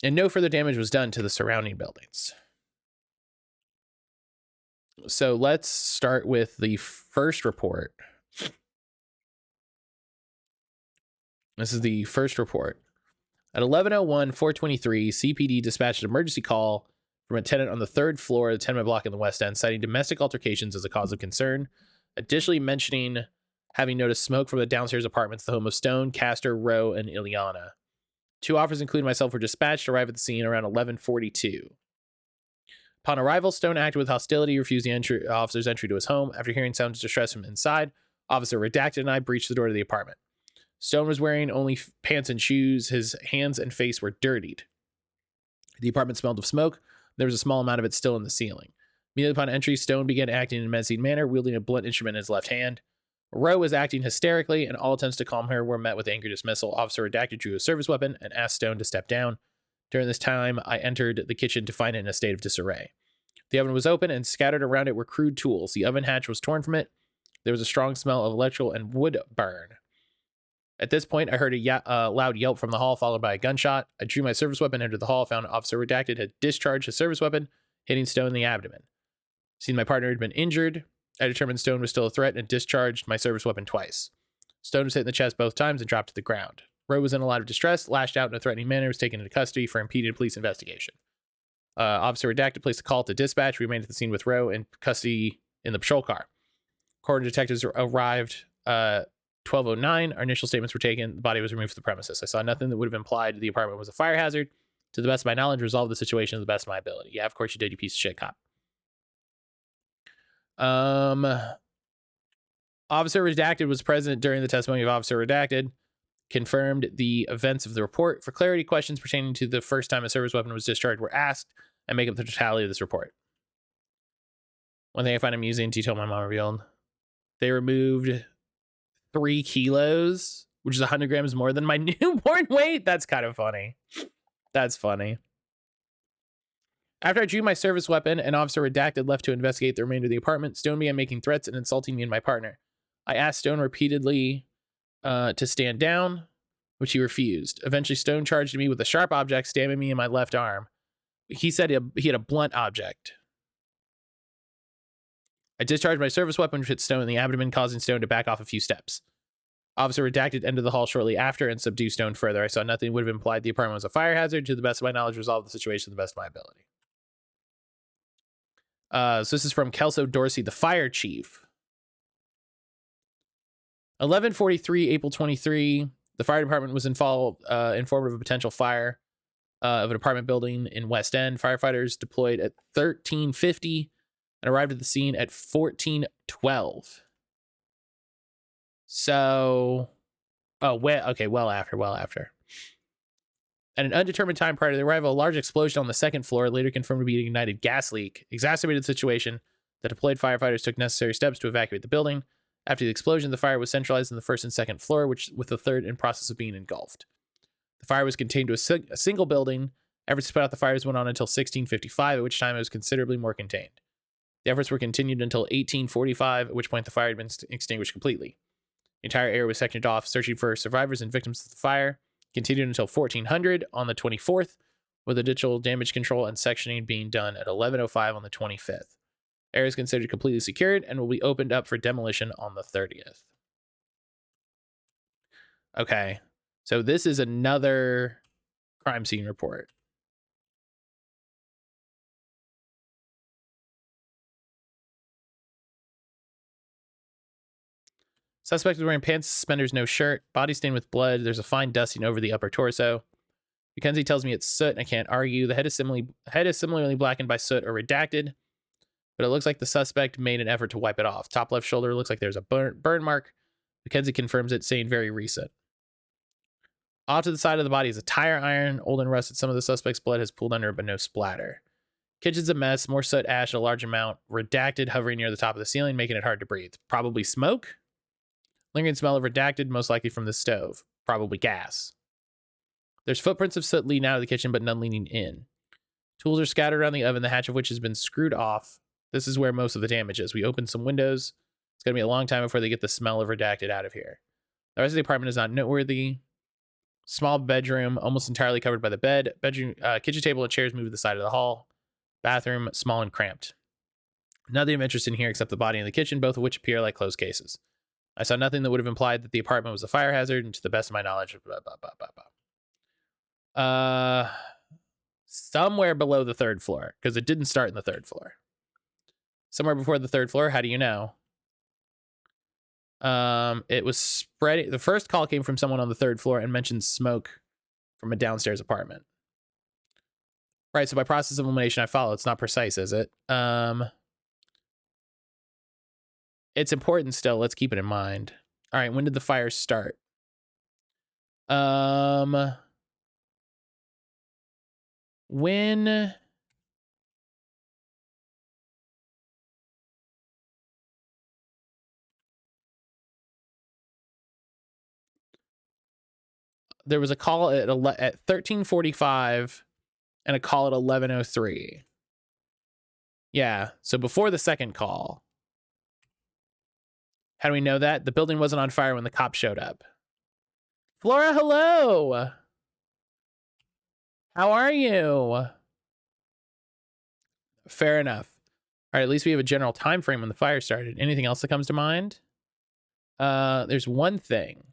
And no further damage was done to the surrounding buildings. So let's start with the first report. This is the first report. At 11:01, 423, CPD dispatched an emergency call from a tenant on the 3rd floor of the tenement block in the West End, citing domestic altercations as a cause of concern. Additionally mentioning having noticed smoke from the downstairs apartments, the home of Stone, Castor, Rowe, and Ileana. 2 officers, including myself, were dispatched to arrive at the scene around 11:42. Upon arrival, Stone acted with hostility, refused the officer's entry to his home. After hearing sounds of distress from inside, Officer Redacted and I breached the door to the apartment. Stone was wearing only pants and shoes. His hands and face were dirtied. The apartment smelled of smoke. There was a small amount of it still in the ceiling. Immediately upon entry, Stone began acting in a menacing manner, wielding a blunt instrument in his left hand. Rowe was acting hysterically, and all attempts to calm her were met with angry dismissal. Officer Redacted drew a service weapon and asked Stone to step down. During this time, I entered the kitchen to find it in a state of disarray. The oven was open, and scattered around it were crude tools. The oven hatch was torn from it. There was a strong smell of electrical and wood burn. At this point, I heard a loud yelp from the hall, followed by a gunshot. I drew my service weapon, entered the hall, found Officer Redacted had discharged his service weapon, hitting Stone in the abdomen. Seeing my partner had been injured, I determined Stone was still a threat and discharged my service weapon twice. Stone was hit in the chest both times and dropped to the ground. Rowe was in a lot of distress, lashed out in a threatening manner, was taken into custody for impeding police investigation. Officer Redacted placed a call to dispatch, remained at the scene with Rowe in custody in the patrol car. Coroner detectives arrived 12:09. Our initial statements were taken. The body was removed from the premises. I saw nothing that would have implied the apartment was a fire hazard. To the best of my knowledge, resolved the situation to the best of my ability. Yeah, of course you did, you piece of shit cop. Officer Redacted was present during the testimony of Officer Redacted, confirmed the events of the report. For clarity, questions pertaining to the first time a service weapon was discharged were asked and make up the totality of this report. One thing I find amusing, detail my mom revealed, they removed 3 kilos, which is 100 grams more than my newborn weight. That's kind of funny. That's funny. After I drew my service weapon and Officer Redacted left to investigate the remainder of the apartment, Stone began making threats and insulting me and my partner. I asked Stone repeatedly to stand down, which he refused. Eventually, Stone charged me with a sharp object, stabbing me in my left arm. He said he had a blunt object. I discharged my service weapon, which hit Stone in the abdomen, causing Stone to back off a few steps. Officer Redacted entered the hall shortly after and subdued Stone further. I saw nothing would have implied the apartment was a fire hazard. To the best of my knowledge, resolved the situation to the best of my ability. So this is from Kelso Dorsey, the fire chief. 11:43, April 23. The fire department was informed of a potential fire of an apartment building in West End. Firefighters deployed at 13:50 and arrived at the scene at 14:12. So, well after. At an undetermined time prior to the arrival, a large explosion on the second floor, later confirmed to be an ignited gas leak, exacerbated the situation. The deployed firefighters took necessary steps to evacuate the building. After the explosion, the fire was centralized in the first and second floor, with the third in process of being engulfed. The fire was contained to a single building. Efforts to put out the fires went on until 16:55, at which time it was considerably more contained. The efforts were continued until 18:45, at which point the fire had been extinguished completely. The entire area was sectioned off, searching for survivors and victims of the fire. Continued until 1400 on the 24th, with additional damage control and sectioning being done at 11:05 on the 25th. Area is considered completely secured and will be opened up for demolition on the 30th. Okay, so this is another crime scene report. Suspect was wearing pants, suspenders, no shirt, body stained with blood. There's a fine dusting over the upper torso. Mackenzie tells me it's soot, and I can't argue. The head is similarly blackened by soot or redacted, but it looks like the suspect made an effort to wipe it off. Top left shoulder looks like there's a burn mark. Mackenzie confirms it, saying very recent. Off to the side of the body is a tire iron, old and rusted. Some of the suspect's blood has pooled under it, but no splatter. Kitchen's a mess, more soot, ash, a large amount, redacted, hovering near the top of the ceiling, making it hard to breathe. Probably smoke. Lingering smell of redacted, most likely from the stove. Probably gas. There's footprints of soot leading out of the kitchen, but none leading in. Tools are scattered around the oven, the hatch of which has been screwed off. This is where most of the damage is. We opened some windows. It's going to be a long time before they get the smell of redacted out of here. The rest of the apartment is not noteworthy. Small bedroom, almost entirely covered by the bed. Bedroom, kitchen table and chairs moved to the side of the hall. Bathroom, small and cramped. Nothing of interest in here except the body in the kitchen, both of which appear like closed cases. I saw nothing that would have implied that the apartment was a fire hazard, and to the best of my knowledge, somewhere below the third floor, because it didn't start in the third floor. Somewhere before the third floor, how do you know? It was spreading. The first call came from someone on the third floor and mentioned smoke from a downstairs apartment. Right, so by process of elimination, I follow. It's not precise, is it? It's important still. Let's keep it in mind. All right, when did the fire start? When... There was a call at 13:45 and a call at 11:03. Yeah, so before the second call. How do we know that? The building wasn't on fire when the cops showed up. Flora, hello! How are you? Fair enough. All right, at least we have a general time frame when the fire started. Anything else that comes to mind? There's one thing.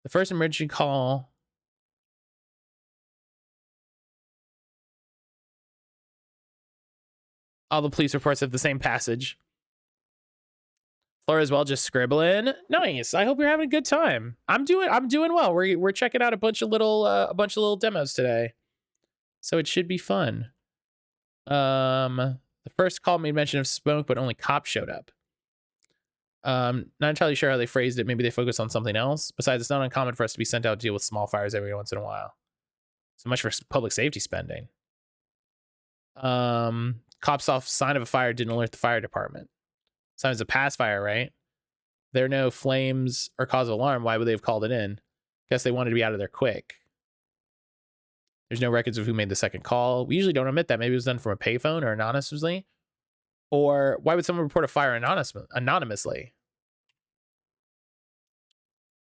The first emergency call. All the police reports have the same passage. Flora as well, just scribbling. Nice. I hope you're having a good time. I'm doing well. We're checking out a bunch of little demos today, so it should be fun. The first call made mention of smoke, but only cops showed up. Not entirely sure how they phrased it. Maybe they focused on something else. Besides, it's not uncommon for us to be sent out to deal with small fires every once in a while. So much for public safety spending. Cops saw sign of a fire, didn't alert the fire department. Signs of past fire, right? There are no flames or cause of alarm. Why would they have called it in? Guess they wanted to be out of there quick. There's no records of who made the second call. We usually don't omit that. Maybe it was done from a payphone or anonymously. Or why would someone report a fire anonymously?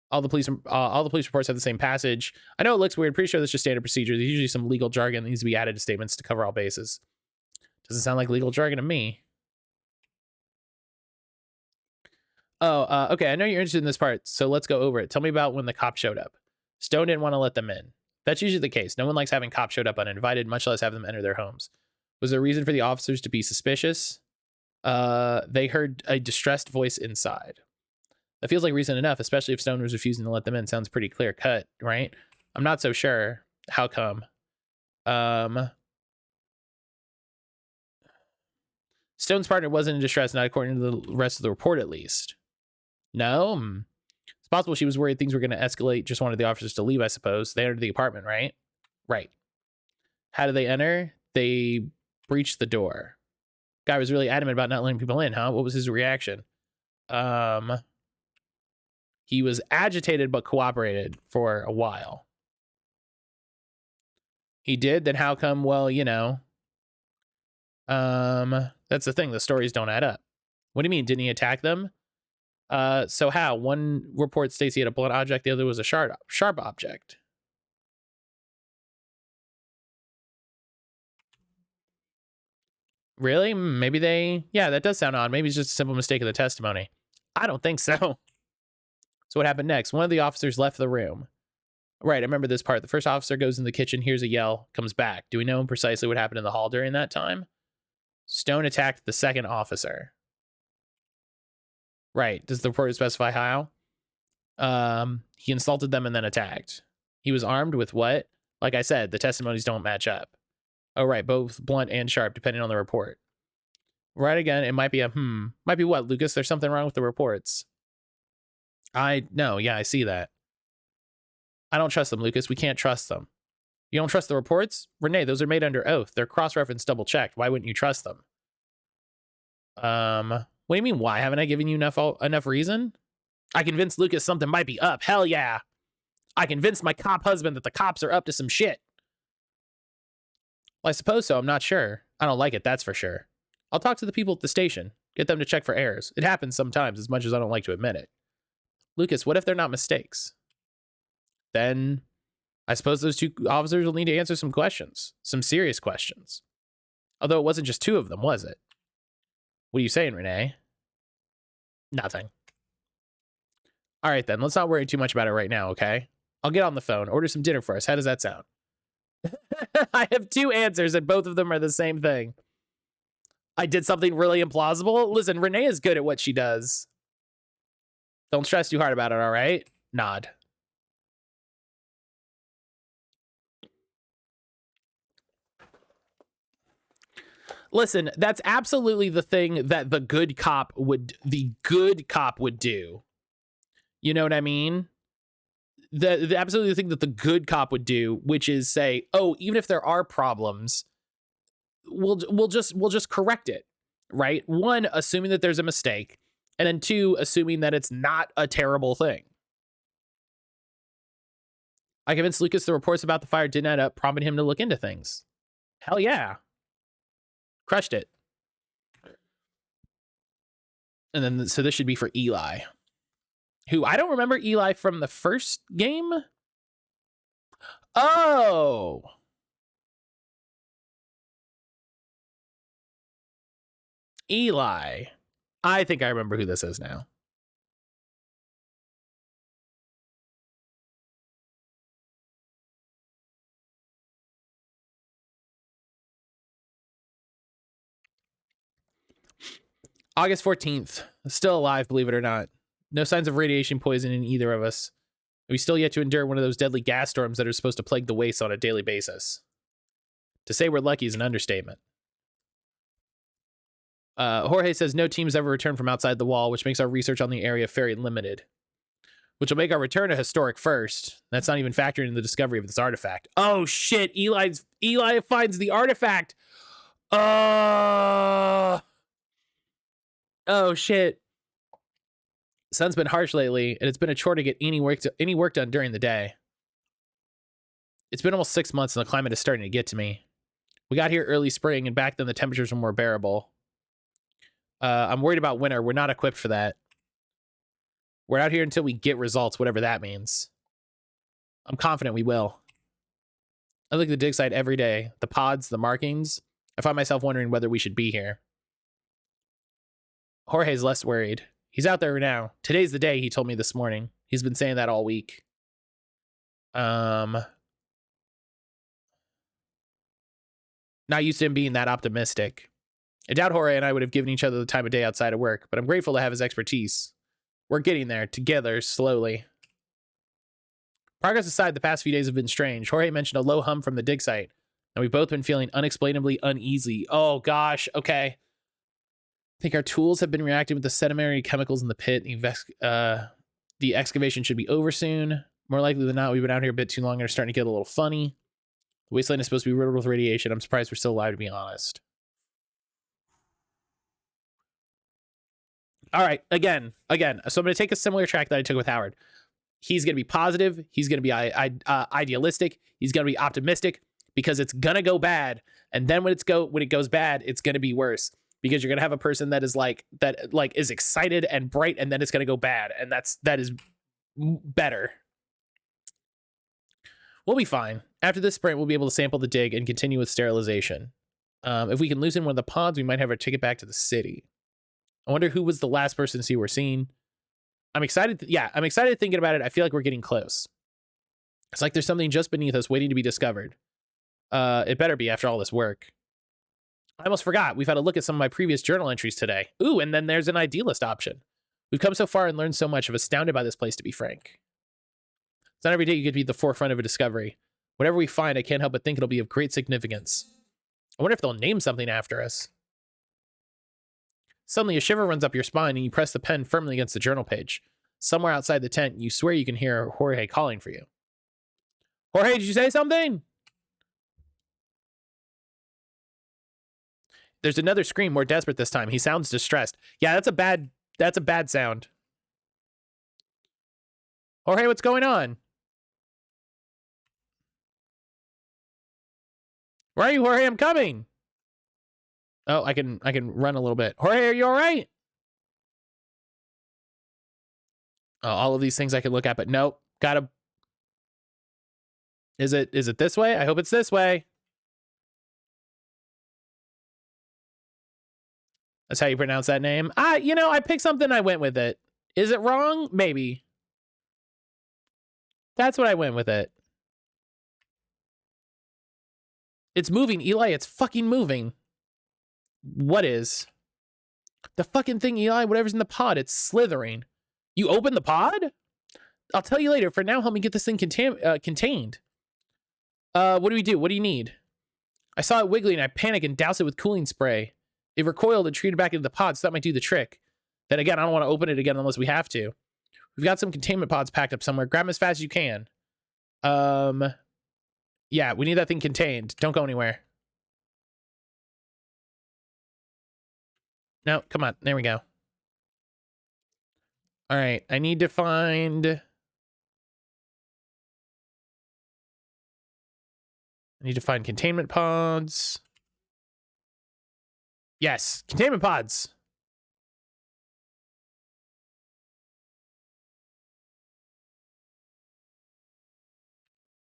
All the police reports have the same passage. I know it looks weird. Pretty sure that's just standard procedure. There's usually some legal jargon that needs to be added to statements to cover all bases. Doesn't sound like legal jargon to me. Oh, okay. I know you're interested in this part, so let's go over it. Tell me about when the cops showed up. Stone didn't want to let them in. That's usually the case. No one likes having cops showed up uninvited, much less have them enter their homes. Was there a reason for the officers to be suspicious? They heard a distressed voice inside. That feels like reason enough, especially if Stone was refusing to let them in. Sounds pretty clear cut, right? I'm not so sure. How come? Stone's partner wasn't in distress, not according to the rest of the report, at least. No? It's possible she was worried things were going to escalate, just wanted the officers to leave, I suppose. They entered the apartment, right? Right. How did they enter? They breached the door. Guy was really adamant about not letting people in, huh? What was his reaction? He was agitated but cooperated for a while. He did? Then how come? Well, you know. That's the thing. The stories don't add up. What do you mean? Didn't he attack them? So how? One report states he had a blunt object. The other was a sharp object. Really? Maybe they... Yeah, that does sound odd. Maybe it's just a simple mistake of the testimony. I don't think so. So what happened next? One of the officers left the room. Right, I remember this part. The first officer goes in the kitchen, hears a yell, comes back. Do we know precisely what happened in the hall during that time? Stone attacked the second officer. Right. Does the report specify how? He insulted them and then attacked. He was armed with what? Like I said, the testimonies don't match up. Oh, right. Both blunt and sharp, depending on the report. Right again. It might be a Might be what, Lucas? There's something wrong with the reports. No. Yeah, I see that. I don't trust them, Lucas. We can't trust them. You don't trust the reports? Renee, those are made under oath. They're cross-referenced, double-checked. Why wouldn't you trust them? What do you mean, why? Haven't I given you enough reason? I convinced Lucas something might be up. Hell yeah. I convinced my cop husband that the cops are up to some shit. Well, I suppose so. I'm not sure. I don't like it, that's for sure. I'll talk to the people at the station. Get them to check for errors. It happens sometimes, as much as I don't like to admit it. Lucas, what if they're not mistakes? Then I suppose those two officers will need to answer some questions. Some serious questions. Although it wasn't just two of them, was it? What are you saying, Renee? Nothing. All right, then. Let's not worry too much about it right now, okay? I'll get on the phone. Order some dinner for us. How does that sound? I have two answers, and both of them are the same thing. I did something really implausible? Listen, Renee is good at what she does. Don't stress too hard about it, all right? Nod. Listen, that's absolutely the thing that the good cop would do. You know what I mean? The absolutely thing that the good cop would do, which is say, oh, even if there are problems, we'll just correct it, right? One, assuming that there's a mistake, and then two, assuming that it's not a terrible thing. I convinced Lucas the reports about the fire didn't add up, prompting him to look into things. Hell yeah. Crushed it. And then, so this should be for Eli. Who, I don't remember Eli from the first game? Oh! Eli. I think I remember who this is now. August 14th. Still alive, believe it or not. No signs of radiation poison in either of us. We still yet to endure one of those deadly gas storms that are supposed to plague the wastes on a daily basis. To say we're lucky is an understatement. Jorge says no teams ever returned from outside the wall, which makes our research on the area very limited. Which will make our return a historic first. That's not even factoring in the discovery of this artifact. Oh shit, Eli finds the artifact. Oh shit. Sun's been harsh lately, and it's been a chore to get any work done during the day. It's been almost 6 months, and the climate is starting to get to me. We got here early spring, and back then the temperatures were more bearable. I'm worried about winter. We're not equipped for that. We're out here until we get results, whatever that means. I'm confident we will. I look at the dig site every day. The pods, the markings. I find myself wondering whether we should be here. Jorge's less worried. He's out there now. Today's the day, he told me this morning. He's been saying that all week. Not used to him being that optimistic. I doubt Jorge and I would have given each other the time of day outside of work, but I'm grateful to have his expertise. We're getting there, together, slowly. Progress aside, the past few days have been strange. Jorge mentioned a low hum from the dig site, and we've both been feeling unexplainably uneasy. Oh, gosh, okay. I think our tools have been reacting with the sedimentary chemicals in the pit. The excavation should be over soon. More likely than not, we've been out here a bit too long and are starting to get a little funny. The wasteland is supposed to be riddled with radiation. I'm surprised we're still alive, to be honest. All right, again. So I'm going to take a similar track that I took with Howard. He's going to be positive. He's going to be idealistic. He's going to be optimistic because it's going to go bad. And then when it goes bad, it's going to be worse because you're going to have a person that is is excited and bright, and then it's going to go bad. And that is better. We'll be fine. After this sprint, we'll be able to sample the dig and continue with sterilization. If we can loosen one of the pods, we might have our ticket back to the city. I wonder who was the last person to see we're seeing. I'm excited. I'm excited thinking about it. I feel like we're getting close. It's like there's something just beneath us waiting to be discovered. It better be after all this work. I almost forgot. We've had a look at some of my previous journal entries today. Ooh, and then there's an idealist option. We've come so far and learned so much. I'm astounded by this place, to be frank. It's not every day you get to be at the forefront of a discovery. Whatever we find, I can't help but think it'll be of great significance. I wonder if they'll name something after us. Suddenly, a shiver runs up your spine and you press the pen firmly against the journal page. Somewhere outside the tent, you swear you can hear Jorge calling for you. Jorge, did you say something? There's another scream, more desperate this time. He sounds distressed. Yeah, that's a bad sound. Jorge, what's going on? Where are you, Jorge? I'm coming. Oh, I can run a little bit. Jorge, are you all right? Oh, all of these things I can look at, but nope. Gotta. Is it this way? I hope it's this way. That's how you pronounce that name. I picked something, I went with it. Is it wrong? Maybe. That's what I went with it. It's moving, Eli. It's fucking moving. What is? The fucking thing, Eli. Whatever's in the pod. It's slithering. You open the pod? I'll tell you later. For now, help me get this thing contained. What do we do? What do you need? I saw it wiggling and I panicked and doused it with cooling spray. It recoiled and retreated back into the pod, so that might do the trick. Then again, I don't want to open it again unless we have to. We've got some containment pods packed up somewhere. Grab them as fast as you can. Yeah, we need that thing contained. Don't go anywhere. No, come on. There we go. All right, I need to find containment pods. Yes, containment pods.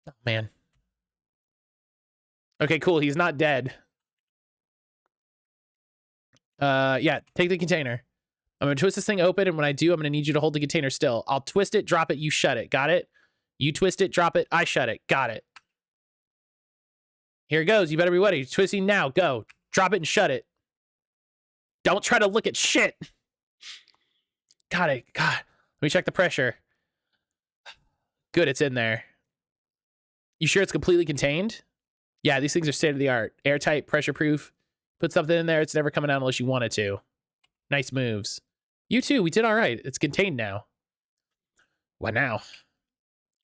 Oh, man. Okay, cool. He's not dead. Yeah, take the container. I'm going to twist this thing open, and when I do, I'm going to need you to hold the container still. I'll twist it, drop it, you shut it. Got it? You twist it, drop it, I shut it. Got it. Here it goes. You better be ready. Twisting now. Go. Drop it and shut it. Don't try to look at shit. Got it. God. Let me check the pressure. Good, it's in there. You sure it's completely contained? Yeah, these things are state of the art. Airtight, pressure proof. Put something in there, it's never coming out unless you want it to. Nice moves. You too, we did all right. It's contained now. What now?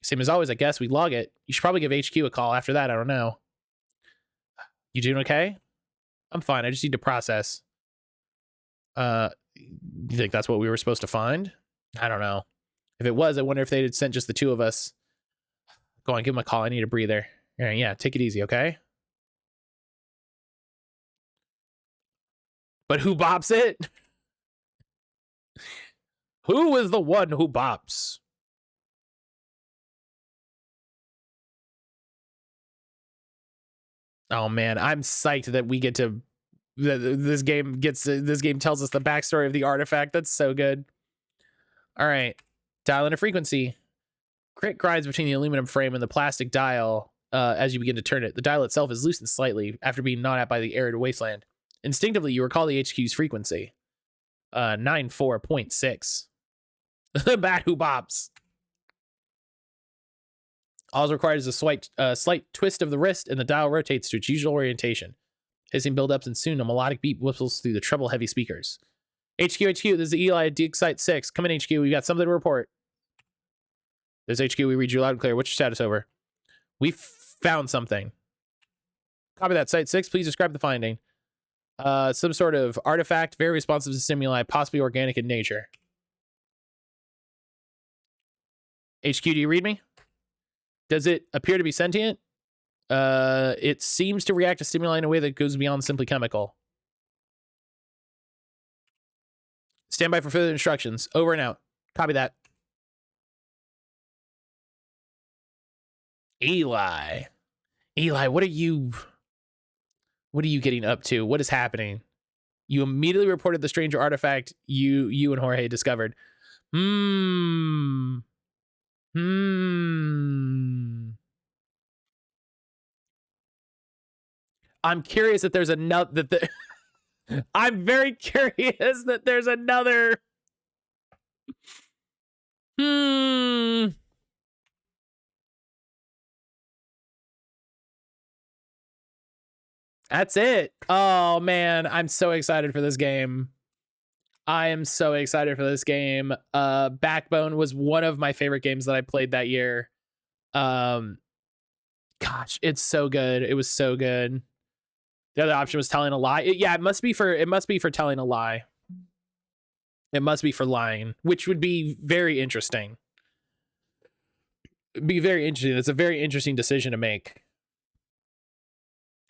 Same as always, I guess. We log it. You should probably give HQ a call after that. I don't know. You doing okay? I'm fine. I just need to process. You think that's what we were supposed to find? I don't know. If it was, I wonder if they had sent just the two of us. Go on, give him a call. I need a breather. Yeah, take it easy, okay? But who bops it? Who is the one who bops? Oh man, I'm psyched that we get to this game tells us the backstory of the artifact. That's so good. All right, dial in a frequency. Crit grinds between the aluminum frame and the plastic dial. as you begin to turn it. The dial itself is loosened slightly after being gnawed at by the arid wasteland. Instinctively, you recall the HQ's frequency. 94.6. The bat who bops. All required is a slight twist of the wrist, and the dial rotates to its usual orientation. Hissing buildups, and soon a melodic beat whistles through the treble-heavy speakers. HQ, this is Eli at Dig Site 6. Come in, HQ. We got something to report. There's HQ. We read you loud and clear. What's your status over? We found something. Copy that. Site 6, please describe the finding. Some sort of artifact, very responsive to stimuli, possibly organic in nature. HQ, do you read me? Does it appear to be sentient? It seems to react to stimuli in a way that goes beyond simply chemical. Stand by for further instructions. Over and out. Copy that. Eli, what are you getting up to? What is happening? You immediately reported the stranger artifact you and Jorge discovered. I'm curious that there's another. I'm very curious that there's another. That's it. Oh man, I'm so excited for this game. I am so excited for this game. Backbone was one of my favorite games that I played that year. Gosh, it's so good. It was so good. The other option was telling a lie. It must be for telling a lie. It must be for lying, which would be very interesting. It'd be very interesting. It's a very interesting decision to make.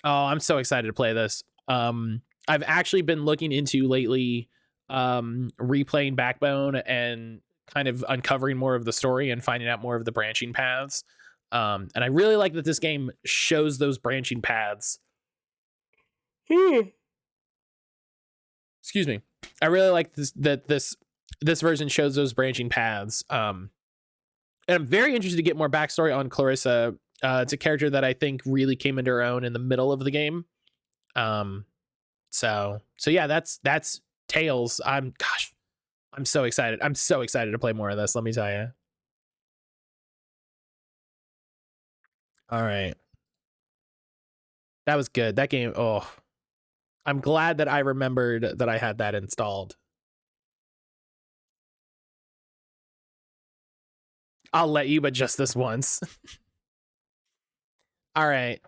Oh, I'm so excited to play this. I've actually been looking into lately replaying Backbone and kind of uncovering more of the story and finding out more of the branching paths. And I really like that this game shows those branching paths. Excuse me. I really like this version shows those branching paths. And I'm very interested to get more backstory on Clarissa. It's a character that I think really came into her own in the middle of the game. So yeah, that's Tales. I'm so excited. I'm so excited to play more of this, let me tell you. All right. That was good. That game, oh. I'm glad that I remembered that I had that installed. I'll let you, but just this once. All right.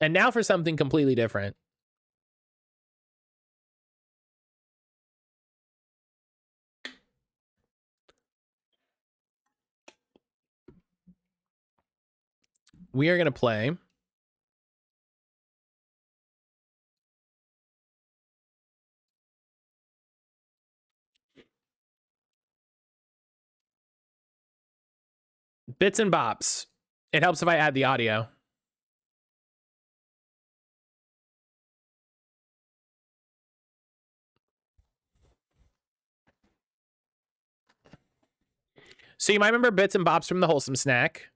And now for something completely different. We are going to play Bits and Bops. It helps if I add the audio. So you might remember Bits and Bops from the Wholesome Snack.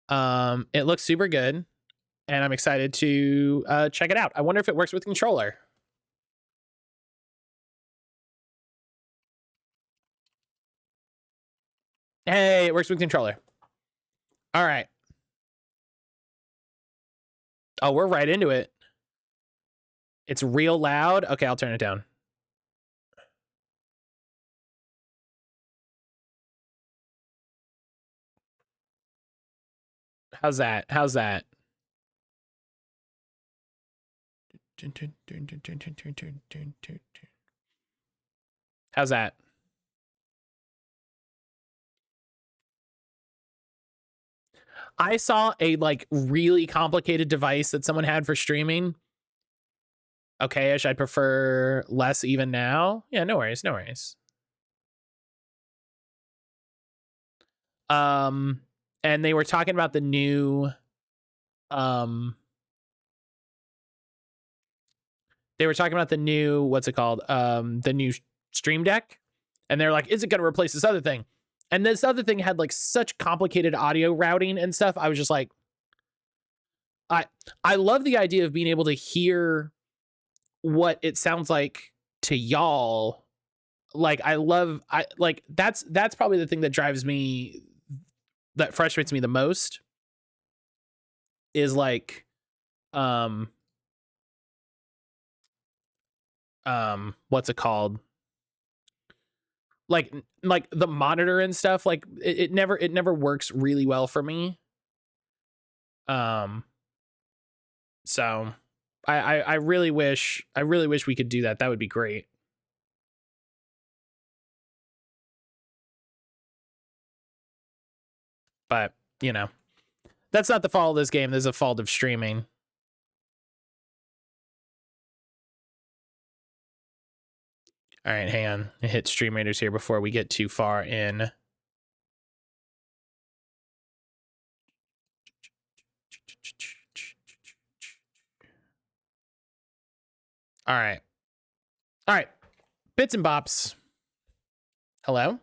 It looks super good, and I'm excited to check it out. I wonder if it works with controller. Hey, it works with controller. All right. Oh, we're right into it. It's real loud. Okay, I'll turn it down. How's that? How's that? How's that? I saw a like really complicated device that someone had for streaming. Okay-ish. I'd prefer less even now. Yeah, no worries, no worries. And they were talking about the new what's it called? The new Stream Deck. And they're like, is it gonna replace this other thing? And this other thing had like such complicated audio routing and stuff. I was just like, I love the idea of being able to hear what it sounds like to y'all. Like that's probably the thing that drives me, that frustrates me the most, is like what's it called, like the monitor and stuff. Like it never works really well for me. So I really wish we could do that. That would be great. But, you know, that's not the fault of this game. There's a fault of streaming. All right, hang on. I hit Stream Raiders here before we get too far in. All right. All right. Bits and bops. Hello?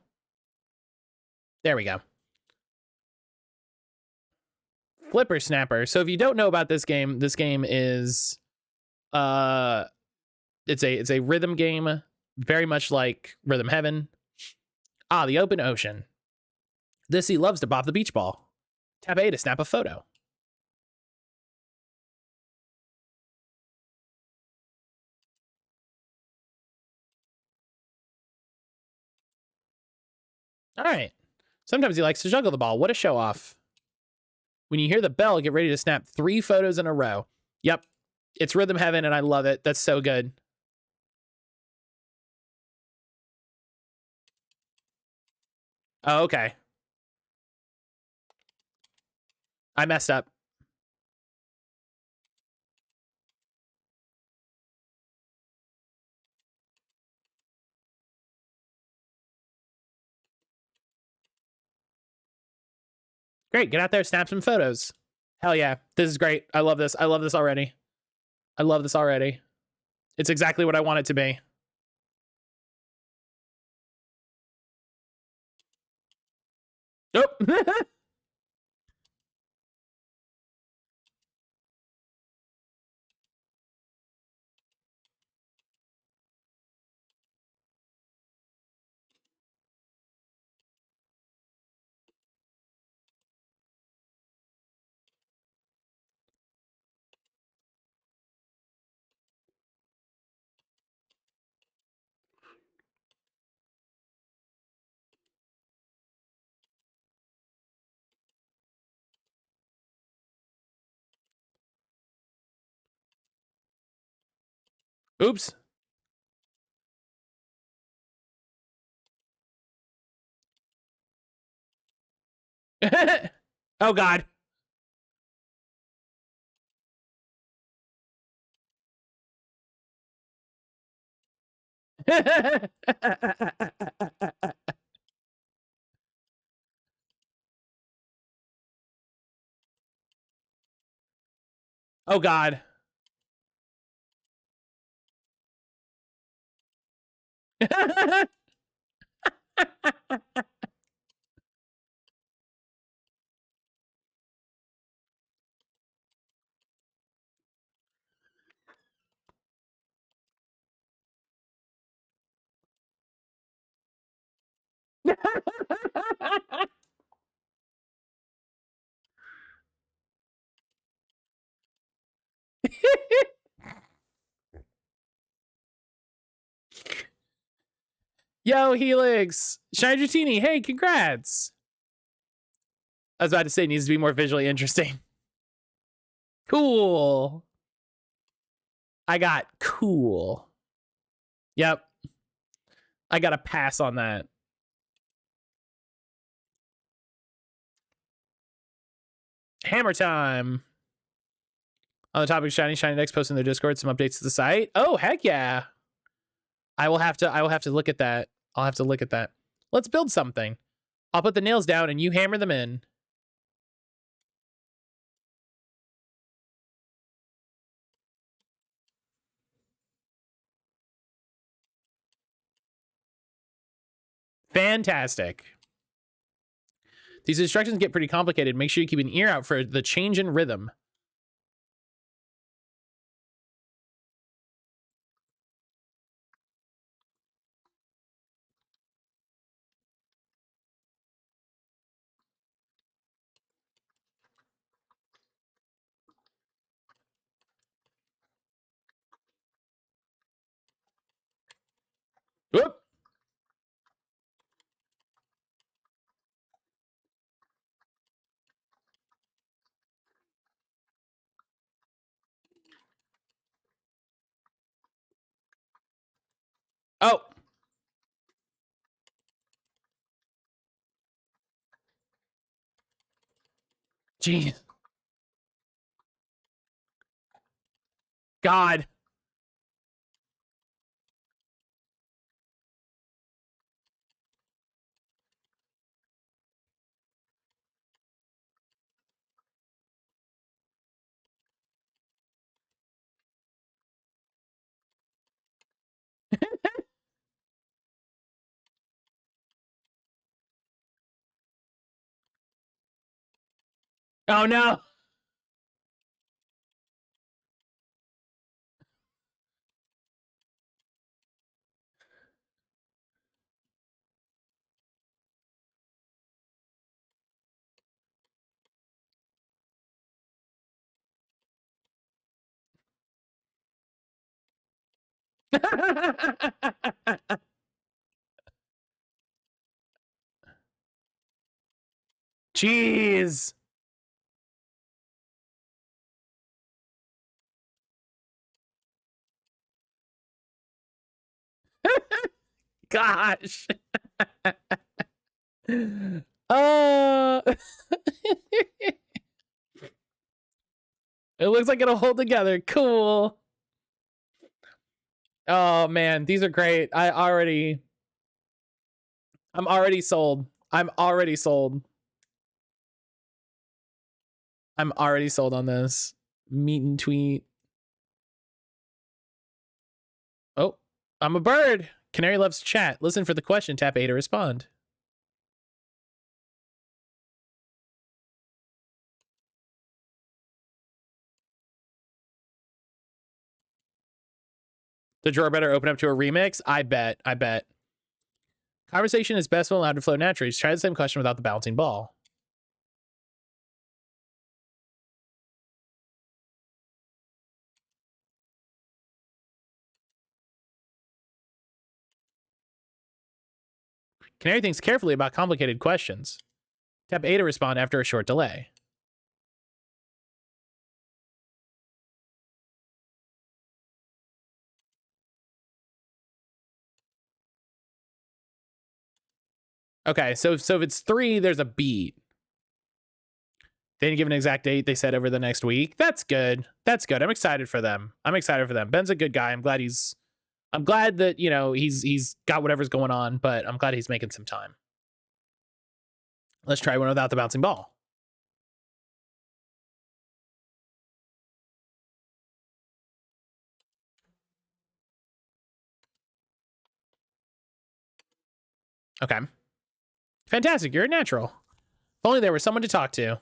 There we go. Flipper Snapper. So if you don't know about this game is it's a rhythm game, very much like Rhythm Heaven. The open ocean. This he loves to bop the beach ball. Tap A to snap a photo. All right. Sometimes he likes to juggle the ball. What a show off. When you hear the bell, get ready to snap 3 photos in a row. Yep. It's Rhythm Heaven, and I love it. That's so good. Oh, okay. I messed up. Great. Get out there, snap some photos. Hell yeah. This is great. I love this. I love this already. I love this already. It's exactly what I want it to be. Nope. Oops. Oh, God. Oh, God. Yo, Helix. Shine hey, congrats. I was about to say it needs to be more visually interesting. Cool. I got cool. Yep. I got to pass on that. Hammer time. On the topic of Shiny Dex posting their Discord some updates to the site. Oh, heck yeah. I will have to look at that. I'll have to look at that. Let's build something. I'll put the nails down and you hammer them in. Fantastic. These instructions get pretty complicated. Make sure you keep an ear out for the change in rhythm. Jeez. God. Oh no. Jeez. Gosh. It looks like it'll hold together. Cool. Oh man, these are great. I'm already sold. I'm already sold. I'm already sold on this. Meet and tweet. Oh, I'm a bird. Canary loves chat. Listen for the question. Tap A to respond. The drawer better open up to a remix? I bet. I bet. Conversation is best when allowed to flow naturally. Try the same question without the bouncing ball. Canary thinks carefully about complicated questions. Tap A to respond after a short delay. Okay, so if it's 3, there's a beat. They didn't give an exact date. They said over the next week. That's good. That's good. I'm excited for them. Ben's a good guy. I'm glad that, you know, he's got whatever's going on, but I'm glad he's making some time. Let's try one without the bouncing ball. Okay. Fantastic. You're a natural. If only there was someone to talk to.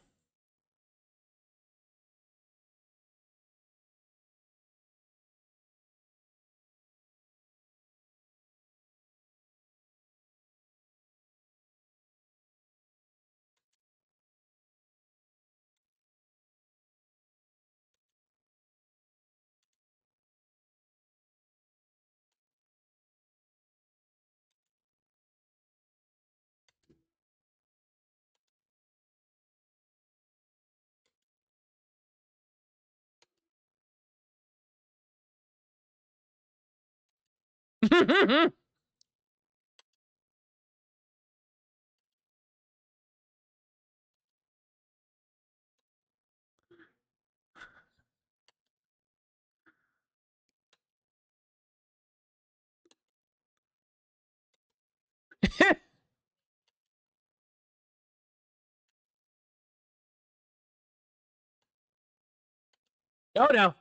Oh no.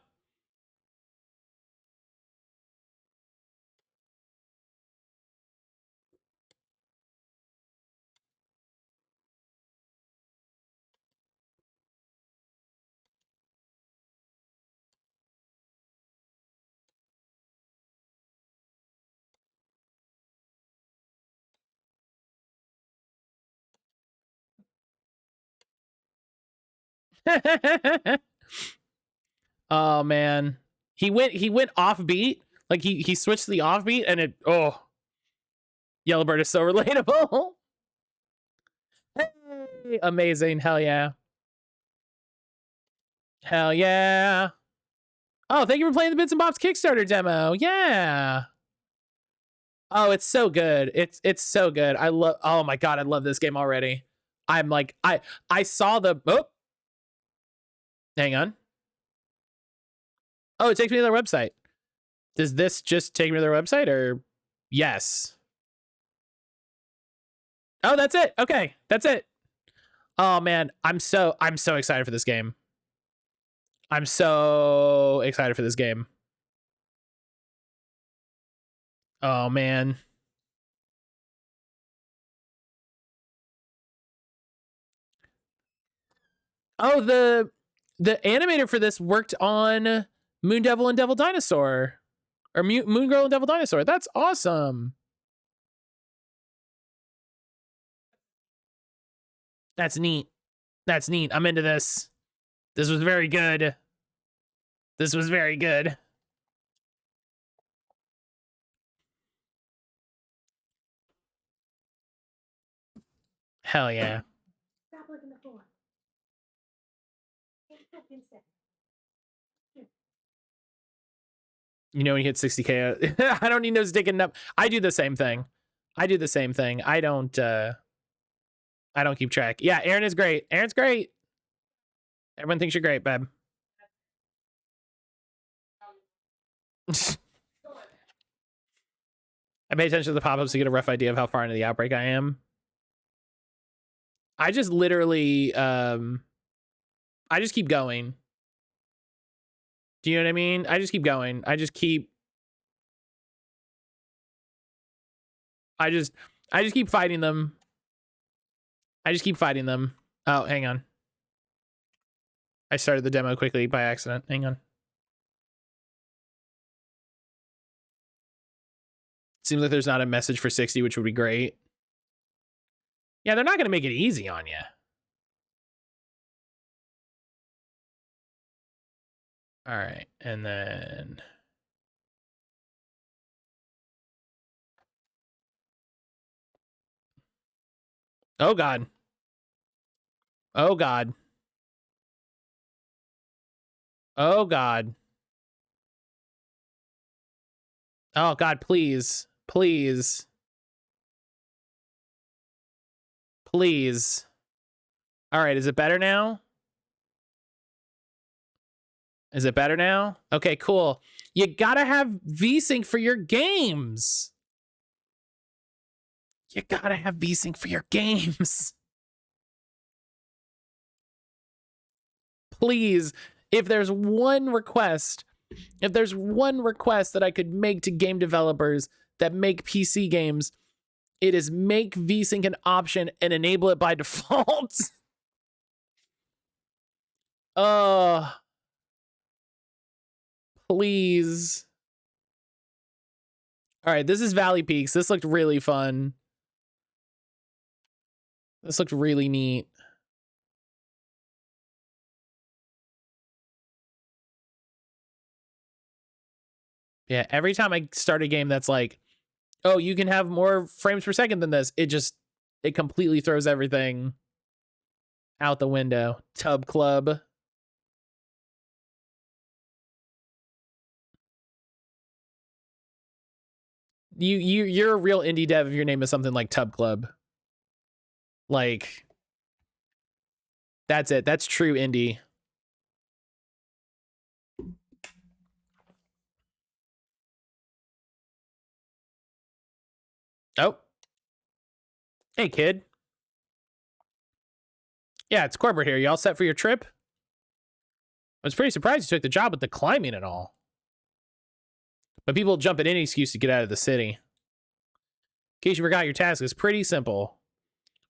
Oh man. He went off beat. Like he switched to the off beat and it Yellowbird is so relatable. Hey, amazing. Hell yeah. Hell yeah. Oh, thank you for playing the Bits and Bobs Kickstarter demo. Yeah. Oh, it's so good. It's so good. Oh my god, I love this game already. I'm like I saw the Hang on. Oh, it takes me to their website. Does this just take me to their website or yes? Oh, that's it. Okay, that's it. Oh man, I'm so excited for this game. I'm so excited for this game. Oh man. Oh, the animator for this worked on Moon Devil and Devil Dinosaur. Or Moon Girl and Devil Dinosaur. That's awesome. That's neat. That's neat. I'm into this. This was very good. This was very good. Hell yeah. You know, when you hit 60K, I don't need no sticking up. I do the same thing. I don't keep track. Yeah, Aaron is great. Aaron's great. Everyone thinks you're great, babe. I pay attention to the pop-ups to get a rough idea of how far into the outbreak I am. I just literally, I just keep going. Do you know what I mean? I just keep going. I just keep fighting them. I just keep fighting them. Oh, hang on. I started the demo quickly by accident. Hang on. Seems like there's not a message for 60, which would be great. Yeah, they're not going to make it easy on you. All right, and then... Oh, God. Oh, God. Oh, God. Oh, God, please. Please. Please. All right, is it better now? Is it better now? Okay, cool. You gotta have VSync for your games. You gotta have VSync for your games. Please, if there's one request that I could make to game developers that make PC games, it is make VSync an option and enable it by default. Please. All right, this is Valley Peaks. This looked really fun. This looked really neat. Yeah, every time I start a game that's like, oh, you can have more frames per second than this, it completely throws everything out the window. Tub Club. You're a real indie dev if your name is something like Tub Club. Like, that's it. That's true indie. Oh. Hey, kid. Yeah, it's Corbett here. You all set for your trip? I was pretty surprised you took the job with the climbing and all. But people jump at any excuse to get out of the city. In case you forgot, your task is pretty simple.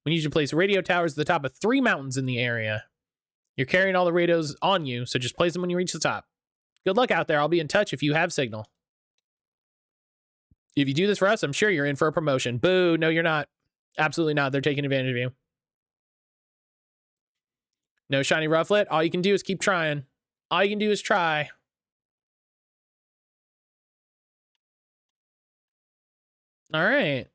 We need you to place radio towers at the top of 3 mountains in the area. You're carrying all the radios on you, so just place them when you reach the top. Good luck out there. I'll be in touch if you have signal. If you do this for us, I'm sure you're in for a promotion. Boo, no, you're not. Absolutely not. They're taking advantage of you. No shiny rufflet. All you can do is keep trying. All you can do is try. All right.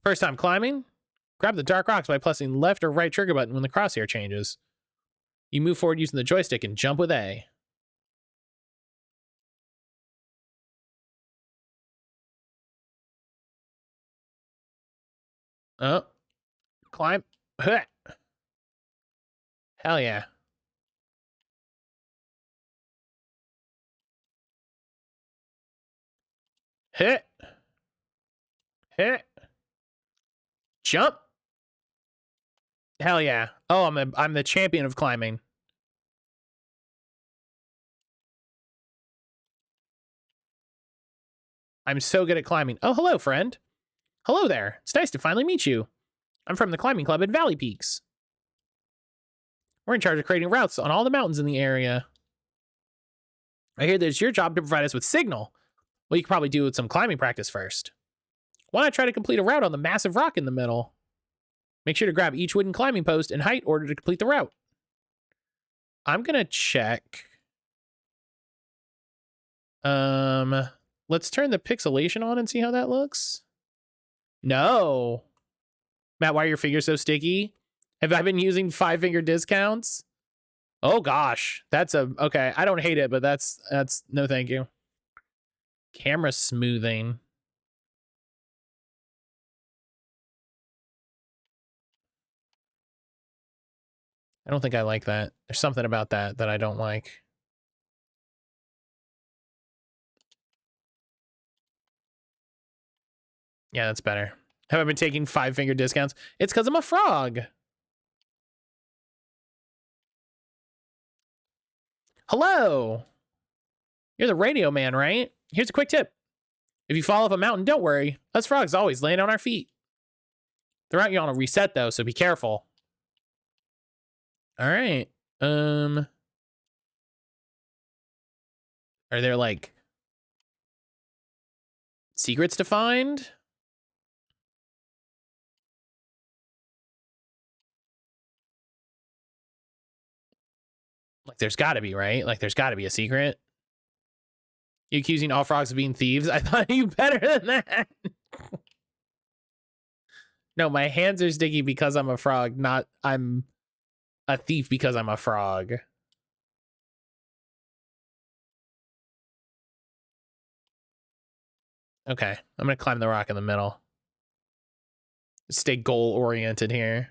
First time climbing? Grab the dark rocks by pressing left or right trigger button when the crosshair changes. You move forward using the joystick and jump with A. Oh. Climb. Huh. Hell yeah. Hit. Hit. Jump. Hell yeah. Oh, I'm the champion of climbing. I'm so good at climbing. Oh, hello, friend. Hello there. It's nice to finally meet you. I'm from the climbing club at Valley Peaks. We're in charge of creating routes on all the mountains in the area. I hear that it's your job to provide us with signal. Well, you could probably do with some climbing practice first. Why not try to complete a route on the massive rock in the middle? Make sure to grab each wooden climbing post and height in order to complete the route. I'm gonna check. Let's turn the pixelation on and see how that looks. No. Matt, why are your fingers so sticky? Have I been using 5-finger discounts? Oh gosh, that's okay. I don't hate it, but that's no thank you. Camera smoothing. I don't think I like that. There's something about that I don't like. Yeah, that's better. Have I been taking 5-finger discounts? It's because I'm a frog. Hello. You're the radio man, right? Here's a quick tip. If you fall off a mountain, don't worry. Us frogs always land on our feet. They're out you on a reset, though, so be careful. All right. Are there, like, secrets to find? Like, there's got to be, right? Like, there's got to be a secret. You accusing all frogs of being thieves? I thought you better than that. No, my hands are sticky because I'm a frog, not I'm a thief because I'm a frog. Okay, I'm gonna climb the rock in the middle. Stay goal-oriented here.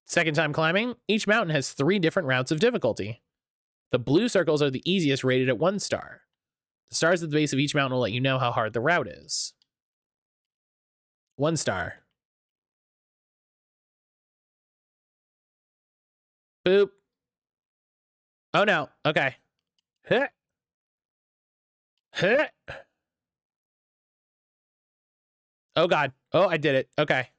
Second time climbing, each mountain has 3 different routes of difficulty. The blue circles are the easiest, rated at 1 star. The stars at the base of each mountain will let you know how hard the route is. 1 star. Boop. Oh no, okay. Huh. Huh. Oh god. Oh, I did it. Okay.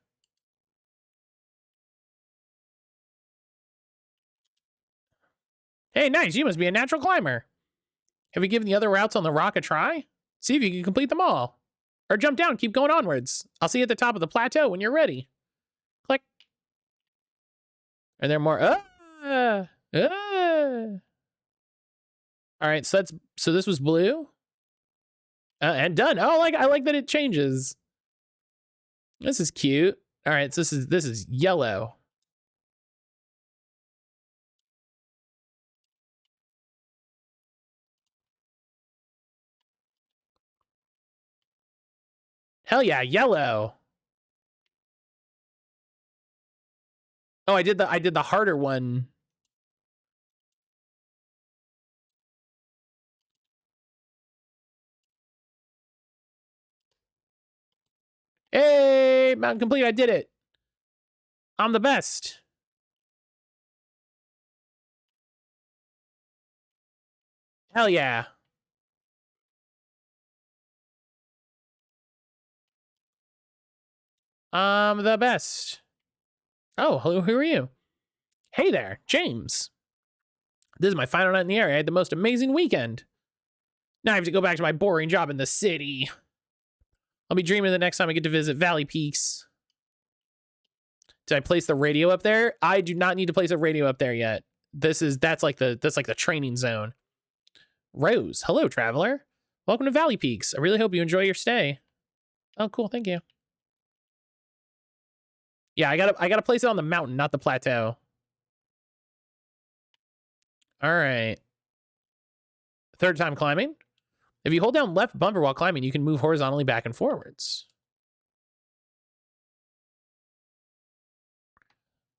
Hey, nice. You must be a natural climber. Have you given the other routes on the rock a try? See if you can complete them all. Or jump down, keep going onwards. I'll see you at the top of the plateau when you're ready. Click. Are there more? All right, so this was blue. And done. Oh, I like that it changes. This is cute. All right, so this is yellow. Hell yeah, yellow. Oh, I did the harder one. Hey, mountain complete. I did it. I'm the best. Hell yeah. I'm the best. Oh, hello, who are you? Hey there, James. This is my final night in the area. I had the most amazing weekend. Now I have to go back to my boring job in the city. I'll be dreaming the next time I get to visit Valley Peaks. Did I place the radio up there? I do not need to place a radio up there yet. That's like the training zone. Rose, hello, traveler. Welcome to Valley Peaks. I really hope you enjoy your stay. Oh, cool, thank you. Yeah, I gotta place it on the mountain, not the plateau. All right. 3rd time climbing. If you hold down left bumper while climbing, you can move horizontally back and forwards.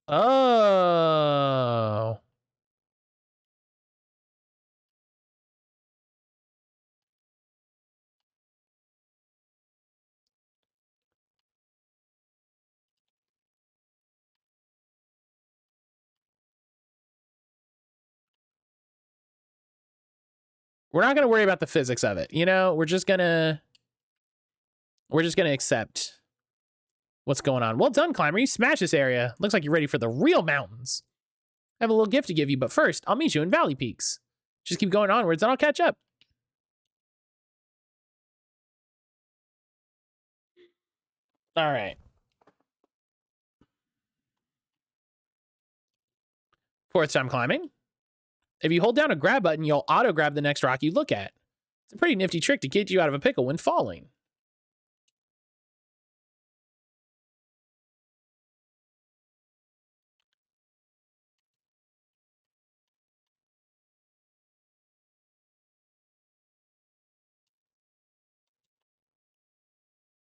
Oh. We're not going to worry about the physics of it. You know, we're just going to accept what's going on. Well done, climber. You smashed this area. Looks like you're ready for the real mountains. I have a little gift to give you, but first, I'll meet you in Valley Peaks. Just keep going onwards and I'll catch up. All right. Fourth time climbing. If you hold down a grab button, you'll auto-grab the next rock you look at. It's a pretty nifty trick to get you out of a pickle when falling.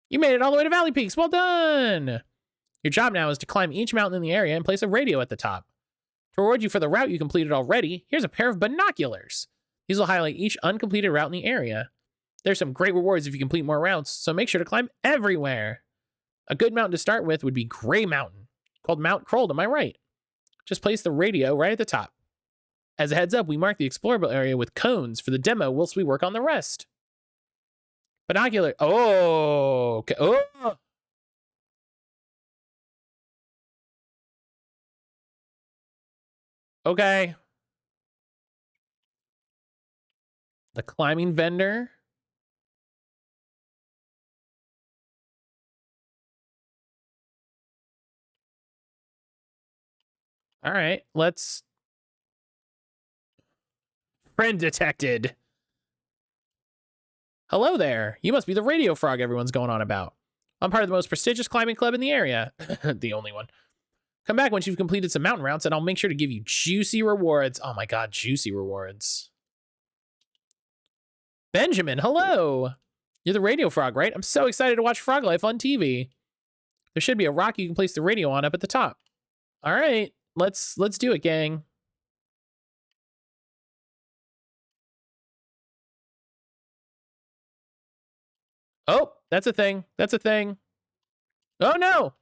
You made it all the way to Valley Peaks. Well done! Your job now is to climb each mountain in the area and place a radio at the top. To reward you for the route you completed already, here's a pair of binoculars. These will highlight each uncompleted route in the area. There's some great rewards if you complete more routes, so make sure to climb everywhere. A good mountain to start with would be Gray Mountain, called Mount Kroll to my right. Just place the radio right at the top. As a heads up, we mark the explorable area with cones for the demo whilst we work on the rest. Binocular. Oh, okay. Oh. Okay. The climbing vendor. All right, let's... Friend detected. Hello there. You must be the radio frog everyone's going on about. I'm part of the most prestigious climbing club in the area. The only one. Come back once you've completed some mountain routes, and I'll make sure to give you juicy rewards. Oh my god, juicy rewards. Benjamin, hello. You're the radio frog, right? I'm so excited to watch Frog Life on TV. There should be a rock you can place the radio on up at the top. All right, let's do it, gang. Oh, that's a thing. That's a thing. Oh no.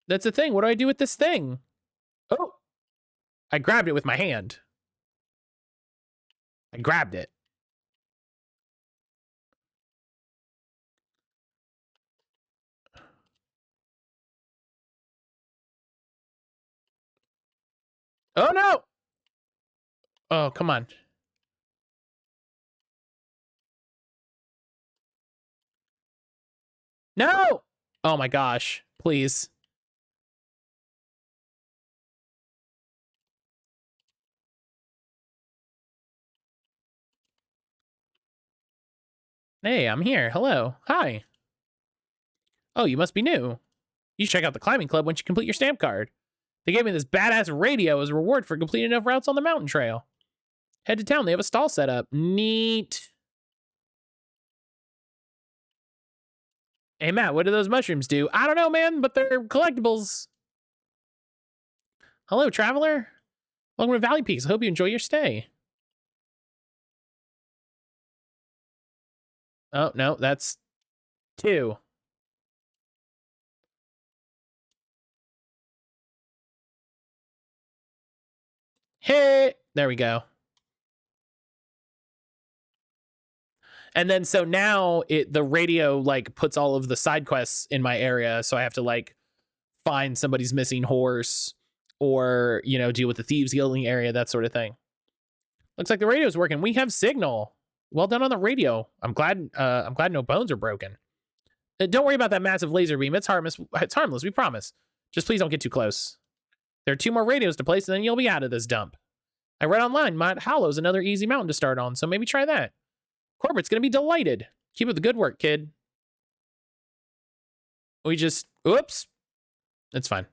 That's a thing. What do I do with this thing? Oh, I grabbed it with my hand. I grabbed it. Oh no. Oh, come on. No. Oh my gosh. Please. Hey, I'm here. Hello. Hi. Oh, you must be new. You should check out the climbing club once you complete your stamp card. They gave me this badass radio as a reward for completing enough routes on the mountain trail. Head to town. They have a stall set up. Neat. Hey, Matt, what do those mushrooms do? I don't know, man, but they're collectibles. Hello, traveler. Welcome to Valley Peaks. I hope you enjoy your stay. Oh, no, that's 2. Hey, there we go. And then so now the radio like puts all of the side quests in my area, so I have to like find somebody's missing horse or, you know, deal with the thieves guilding area, that sort of thing. Looks like the radio's working. We have signal. Well done on the radio. I'm glad no bones are broken. Don't worry about that massive laser beam. It's harmless. It's harmless, we promise. Just please don't get too close. There are 2 more radios to place, and then you'll be out of this dump. I read online, Mount Hollow's another easy mountain to start on, so maybe try that. Corbett's gonna be delighted. Keep up the good work, kid. We just... Oops. It's fine.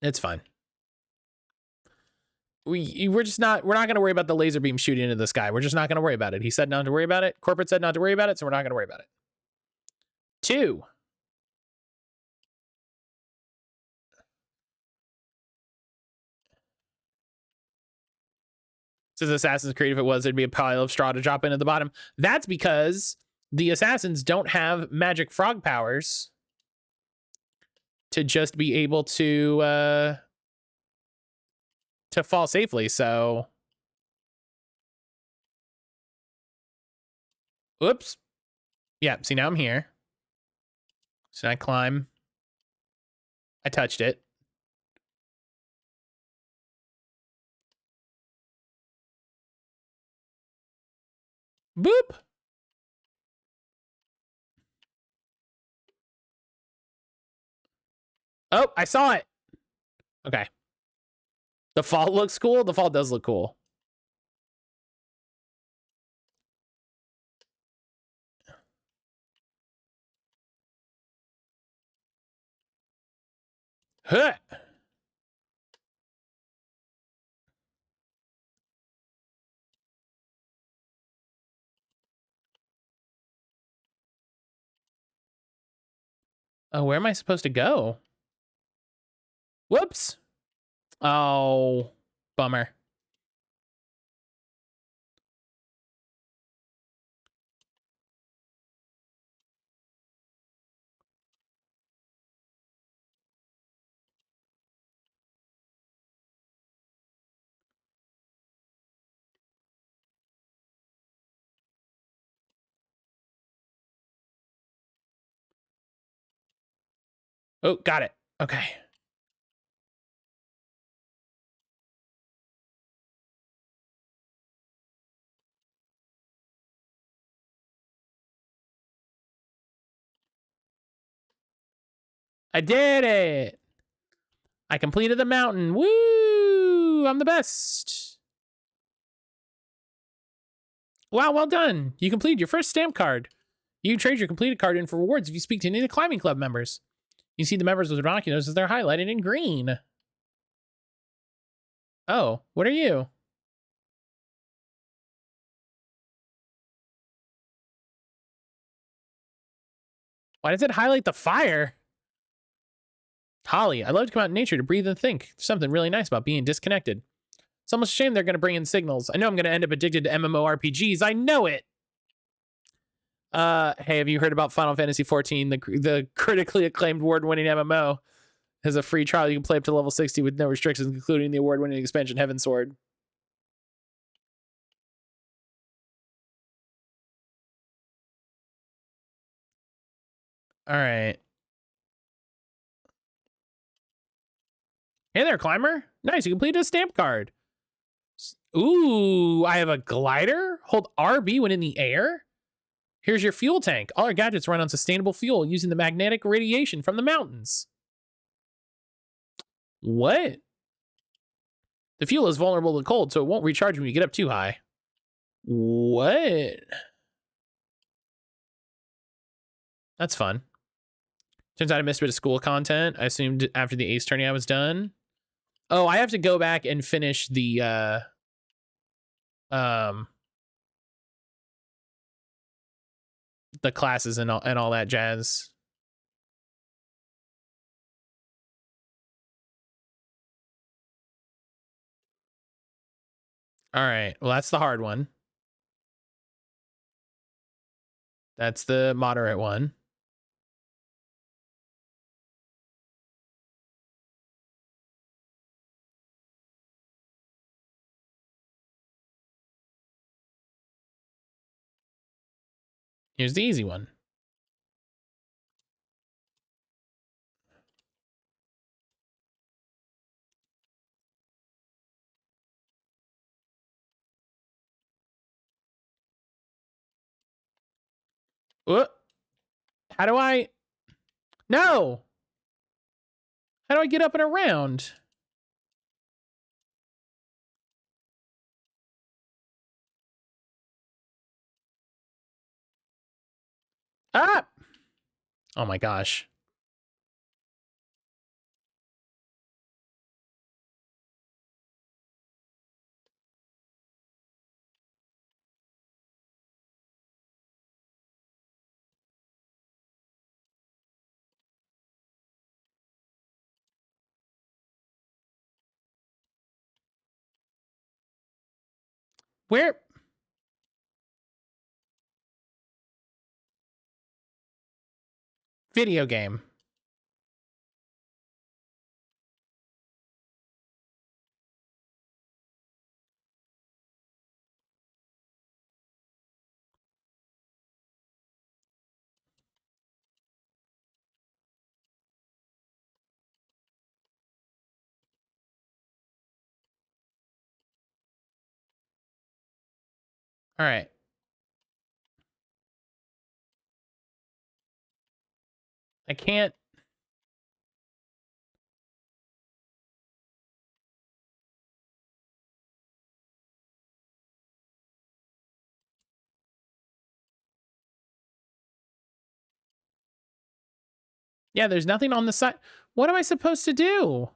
It's fine. we're not going to worry about the laser beam shooting into the sky. We're just not going to worry about it. He said not to worry about it. Corporate said not to worry about it, so we're not going to worry about it. 2. Says Assassin's Creed, if it was, there'd be a pile of straw to drop in at the bottom. That's because the assassins don't have magic frog powers to just be able to fall safely, so... Oops. Yeah, see, now I'm here. So I climb. I touched it. Boop. Oh, I saw it. Okay. The fall looks cool. The fall does look cool. Huh. Oh, where am I supposed to go? Whoops. Oh, bummer. Oh, got it. Okay. I did it. I completed the mountain. Woo! I'm the best. Wow, well done. You completed your first stamp card. You can trade your completed card in for rewards if you speak to any of the climbing club members. You see the members with binoculars as they're highlighted in green. Oh, what are you? Why does it highlight the fire? Holly, I love to come out in nature to breathe and think. There's something really nice about being disconnected. It's almost a shame they're going to bring in signals. I know I'm going to end up addicted to MMORPGs. I know it. Hey, have you heard about Final Fantasy XIV, the critically acclaimed award-winning MMO? Has a free trial. You can play up to level 60 with no restrictions, including the award-winning expansion Heaven Sword. All right. Hey there, climber. Nice, you completed a stamp card. Ooh, I have a glider? Hold RB when in the air? Here's your fuel tank. All our gadgets run on sustainable fuel using the magnetic radiation from the mountains. What? The fuel is vulnerable to cold, so it won't recharge when you get up too high. What? That's fun. Turns out I missed a bit of school content. I assumed after the Ace tourney I was done. Oh, I have to go back and finish the classes and all that jazz. All right. Well, that's the hard one. That's the moderate one. Here's the easy one. What? How do I? No. How do I get up and around? Ah! Oh my gosh. Where? Video game. All right. I can't. Yeah, there's nothing on the side. What am I supposed to do?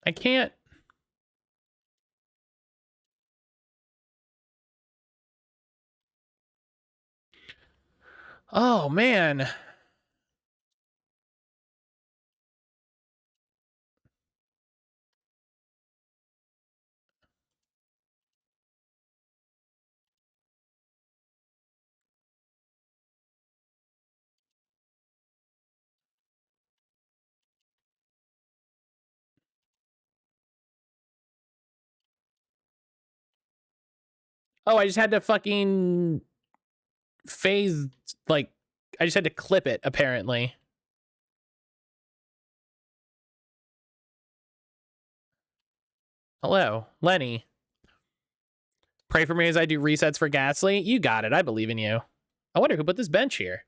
I can't. Oh, man. Oh, I just had to fucking phase, like, I just had to clip it, apparently. Hello, Lenny. Pray for me as I do resets for Quaxly. You got it. I believe in you. I wonder who put this bench here.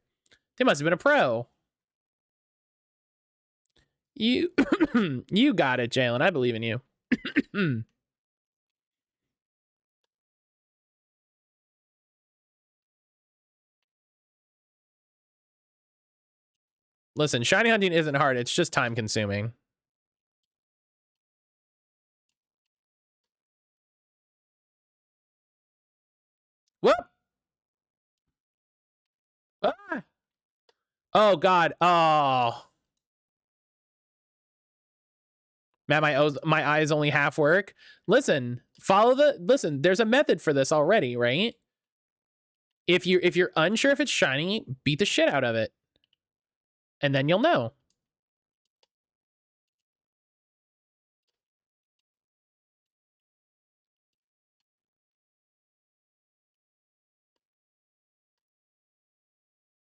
They must have been a pro. You, you got it, Jalen. I believe in you. Listen, shiny hunting isn't hard. It's just time consuming. Whoop! Ah! Oh, God. Oh. Man, my eyes only half work. Listen, listen, there's a method for this already, right? If you're unsure if it's shiny, beat the shit out of it. And then you'll know.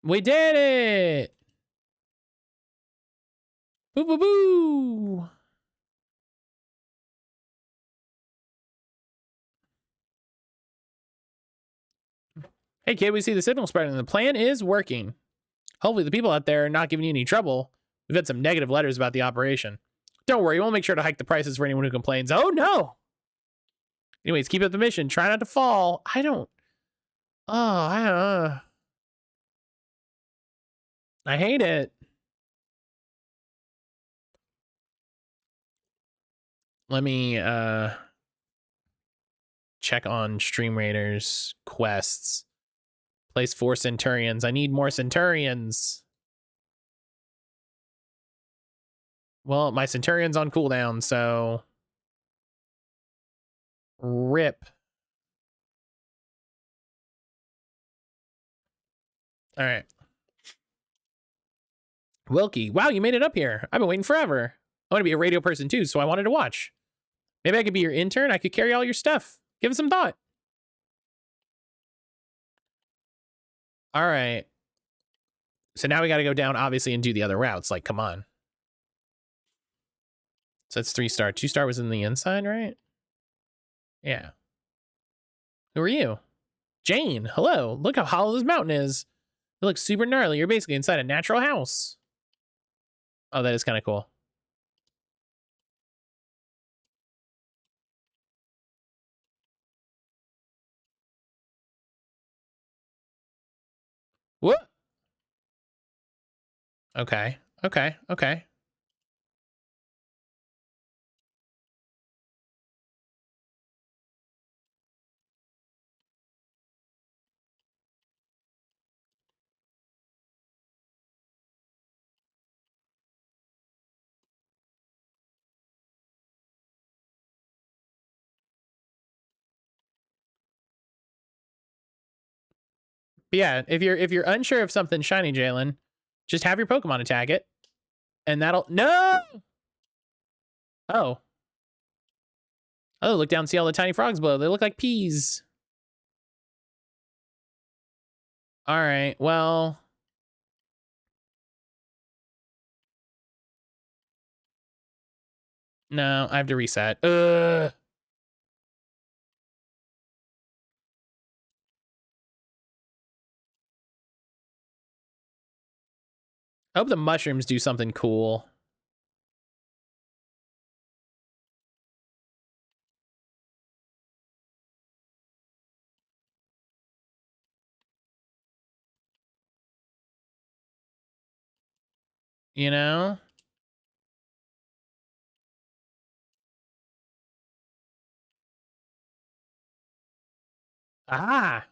We did it! Boo boo boo! Hey kid, we see the signal spreading. The plan is working. Hopefully the people out there are not giving you any trouble. We've had some negative letters about the operation. Don't worry, we'll make sure to hike the prices for anyone who complains. Oh no! Anyways, keep up the mission. Try not to fall. I don't. Oh, I hate it. Let me check on Stream Raiders quests. Place 4 Centurions. I need more Centurions. Well, my Centurion's on cooldown, so rip. All right. Wilkie, wow, you made it up here. I've been waiting forever. I want to be a radio person too, so I wanted to watch. Maybe I could be your intern. I could carry all your stuff. Give it some thought. All right. So now we got to go down, obviously, and do the other routes. Like, come on. So that's 3-star. 2-star was in the inside, right? Yeah. Who are you? Jane. Hello. Look how hollow this mountain is. It looks super gnarly. You're basically inside a natural house. Oh, that is kind of cool. What? Okay. Okay. Okay. But yeah, if you're unsure of something shiny, Jalen, just have your Pokemon attack it, and that'll no. Oh. Oh, look down and see all the tiny frogs below. They look like peas. All right. Well. No, I have to reset. I hope the mushrooms do something cool. You know? Ah.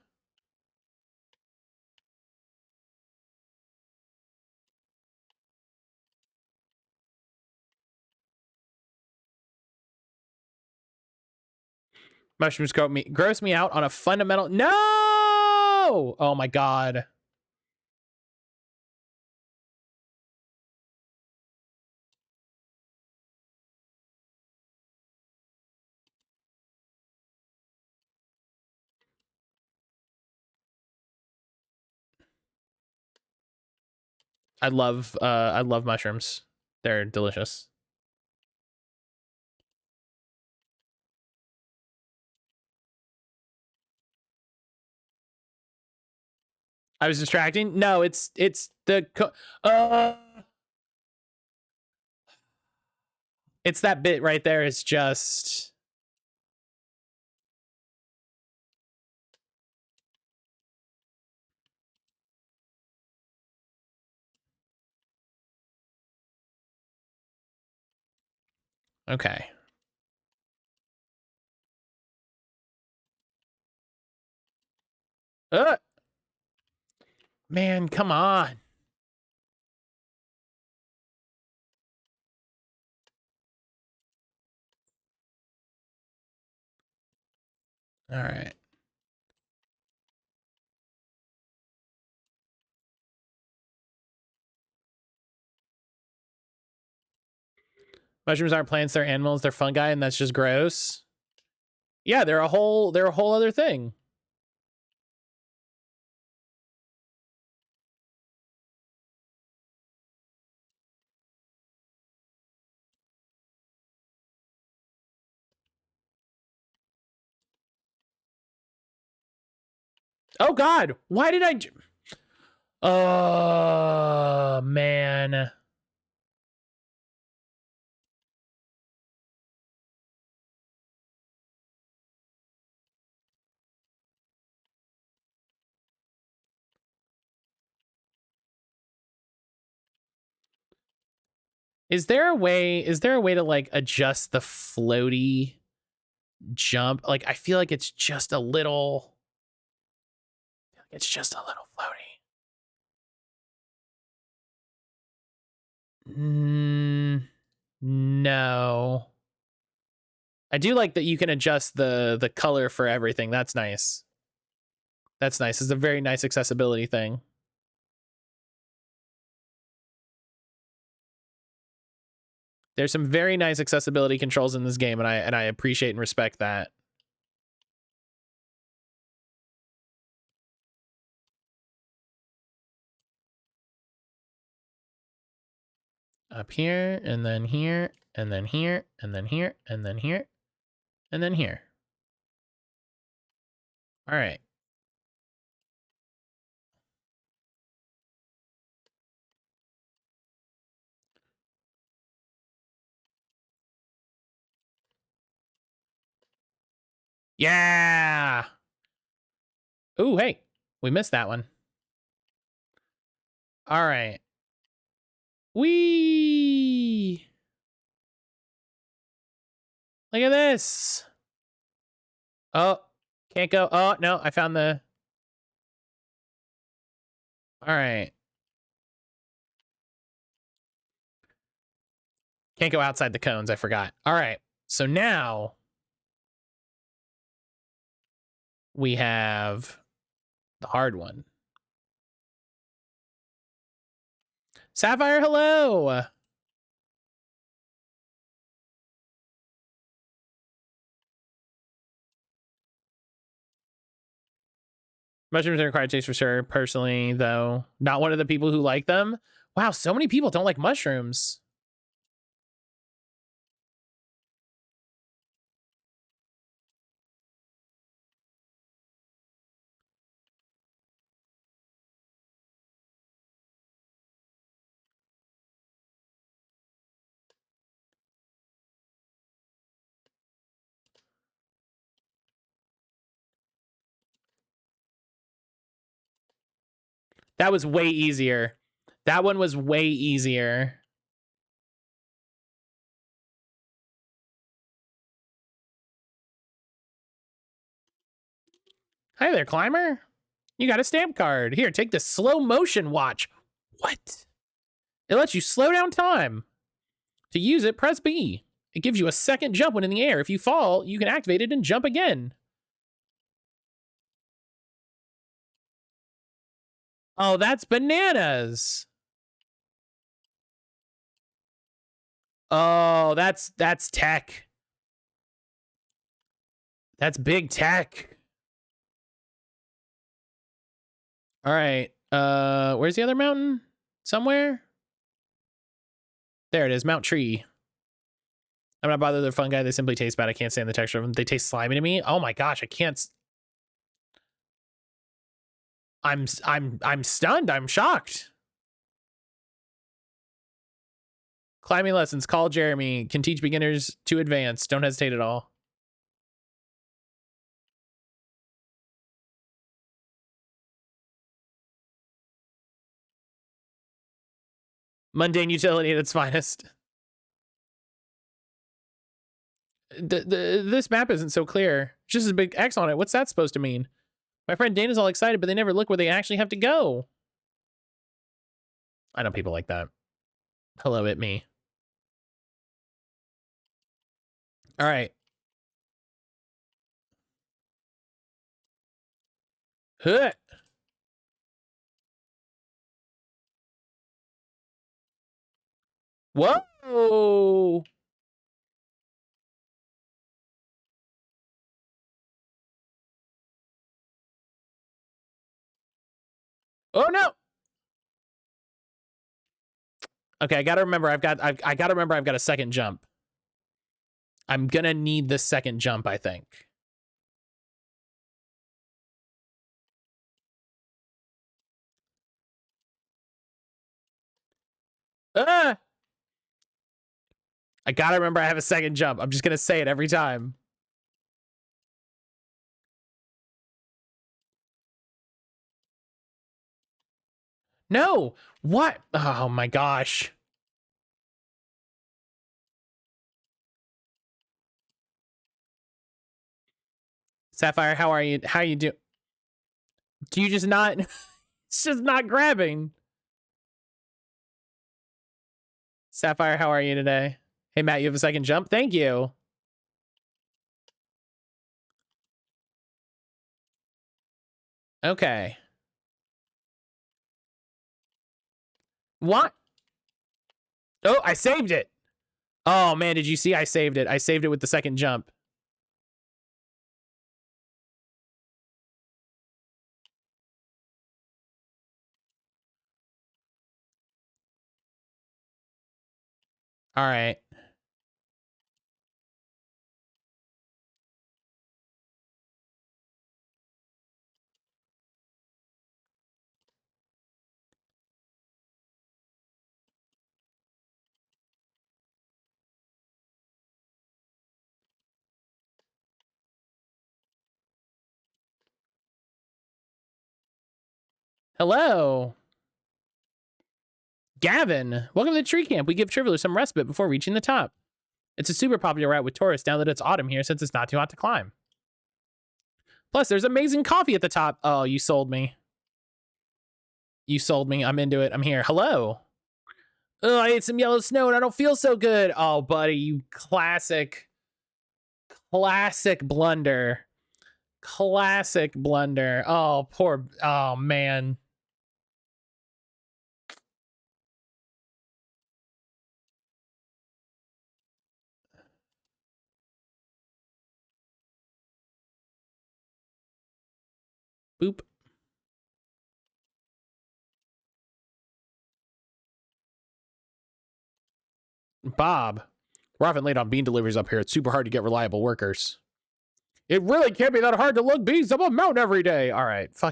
Mushrooms gross me out on a fundamental. No! Oh my god. I love mushrooms. They're delicious. I was distracting. No, it's the it's that bit right there. It's just okay. Man, come on. All right. Mushrooms aren't plants, they're animals, they're fungi, and that's just gross. Yeah, they're a whole other thing. Oh god, why did I oh man. Is there a way to like adjust the floaty jump? Like I feel like it's just a little floaty. No. I do like that you can adjust the color for everything. That's nice. That's nice. It's a very nice accessibility thing. There's some very nice accessibility controls in this game, and I appreciate and respect that. Up here, and then here, and then here, and then here, and then here, and then here. All right. Yeah. Ooh, hey, we missed that one. All right. Whee! Look at this. Oh, can't go. Oh, no, I found the... All right. Can't go outside the cones, I forgot. All right, so now we have the hard one. Sapphire, hello! Mushrooms are required taste for sure. Personally, though, not one of the people who like them. Wow, so many people don't like mushrooms. That was way easier. That one was way easier. Hi there, climber. You got a stamp card. Here, take the slow motion watch. What? It lets you slow down time. To use it, press B. It gives you a second jump when in the air. If you fall, you can activate it and jump again. Oh, that's bananas. Oh, that's tech. That's big tech. All right. Where's the other mountain? Somewhere? There it is, Mount Tree. I'm not bothered with their fungi. They simply taste bad. I can't stand the texture of them. They taste slimy to me. Oh my gosh, I can't. I'm stunned. I'm shocked. Climbing lessons. Call Jeremy. Can teach beginners to advance. Don't hesitate at all. Mundane utility at its finest. This map isn't so clear. It's just a big X on it. What's that supposed to mean? My friend Dana's all excited, but they never look where they actually have to go. I know people like that. Hello, it me. All right. Huh. Whoa. Oh no. Okay, I gotta remember. I gotta remember. I've got a second jump. I'm gonna need the second jump, I think. Ah! I gotta remember I have a second jump. I'm just gonna say it every time. No! What? Oh my gosh. Sapphire, how are you? How you do? Do you just not? It's just not grabbing. Sapphire, how are you today? Hey, Matt, you have a second jump? Thank you. Okay. What? Oh, I saved it. Oh, man, did you see? I saved it. I saved it with the second jump. All right. Hello. Gavin, welcome to the tree camp. We give travelers some respite before reaching the top. It's a super popular route with tourists now that it's autumn here since it's not too hot to climb. Plus, there's amazing coffee at the top. Oh, you sold me. You sold me. I'm into it. I'm here. Hello. Oh, I ate some yellow snow and I don't feel so good. Oh, buddy, you classic blunder. Classic blunder. Oh, poor. Oh, man. Boop. Bob, we're often late on bean deliveries up here. It's super hard to get reliable workers. It really can't be that hard to lug beans up a mountain every day. All right, all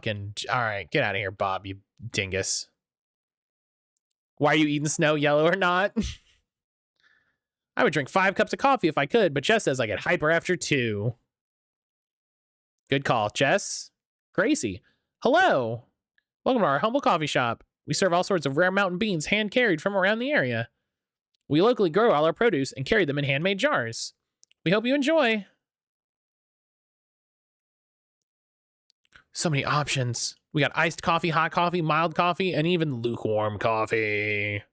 right, get out of here, Bob, you dingus. Why are you eating snow, yellow or not? I would drink 5 cups of coffee if I could, but Jess says I get hyper after 2. Good call, Jess. Gracie, hello. Welcome to our humble coffee shop. We serve all sorts of rare mountain beans hand-carried from around the area. We locally grow all our produce and carry them in handmade jars. We hope you enjoy. So many options. We got iced coffee, hot coffee, mild coffee, and even lukewarm coffee.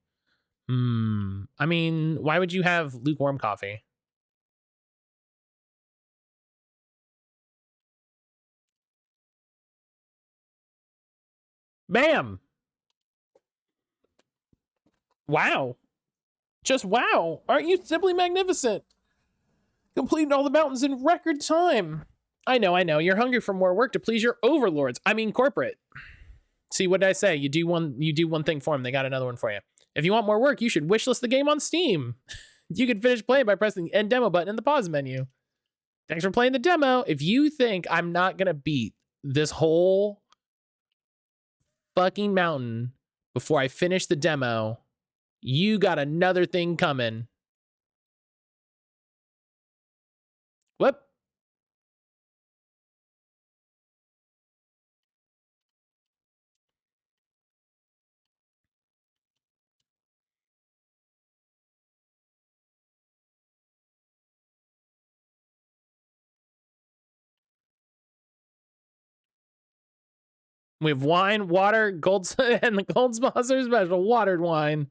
I mean, why would you have lukewarm coffee? Bam! Wow. Just wow. Aren't you simply magnificent? Completing all the mountains in record time. I know. You're hungry for more work to please your overlords. I mean corporate. See, what did I say? You do one thing for them, they got another one for you. If you want more work, you should wishlist the game on Steam. You can finish playing by pressing the end demo button in the pause menu. Thanks for playing the demo. If you think I'm not gonna beat this whole fucking mountain before I finish the demo, you got another thing coming. Whoop. We have wine, water, gold, and the gold sponsor special watered wine.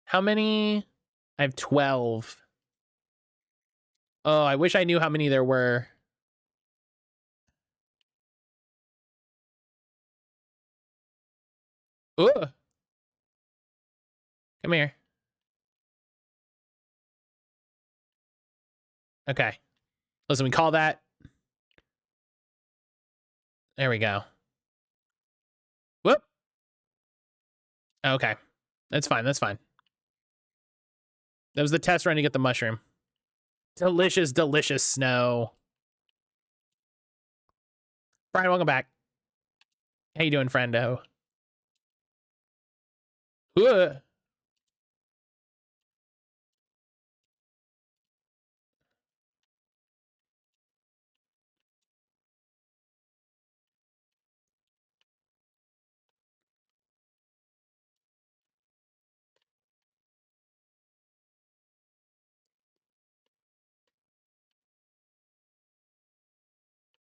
How many? I have 12. Oh, I wish I knew how many there were. Ooh. Come here. Okay. Listen, we call that. There we go. Whoop. Okay. That's fine. That was the test run to get the mushroom. Delicious, delicious snow. Brian, welcome back. How you doing, friendo? Ooh.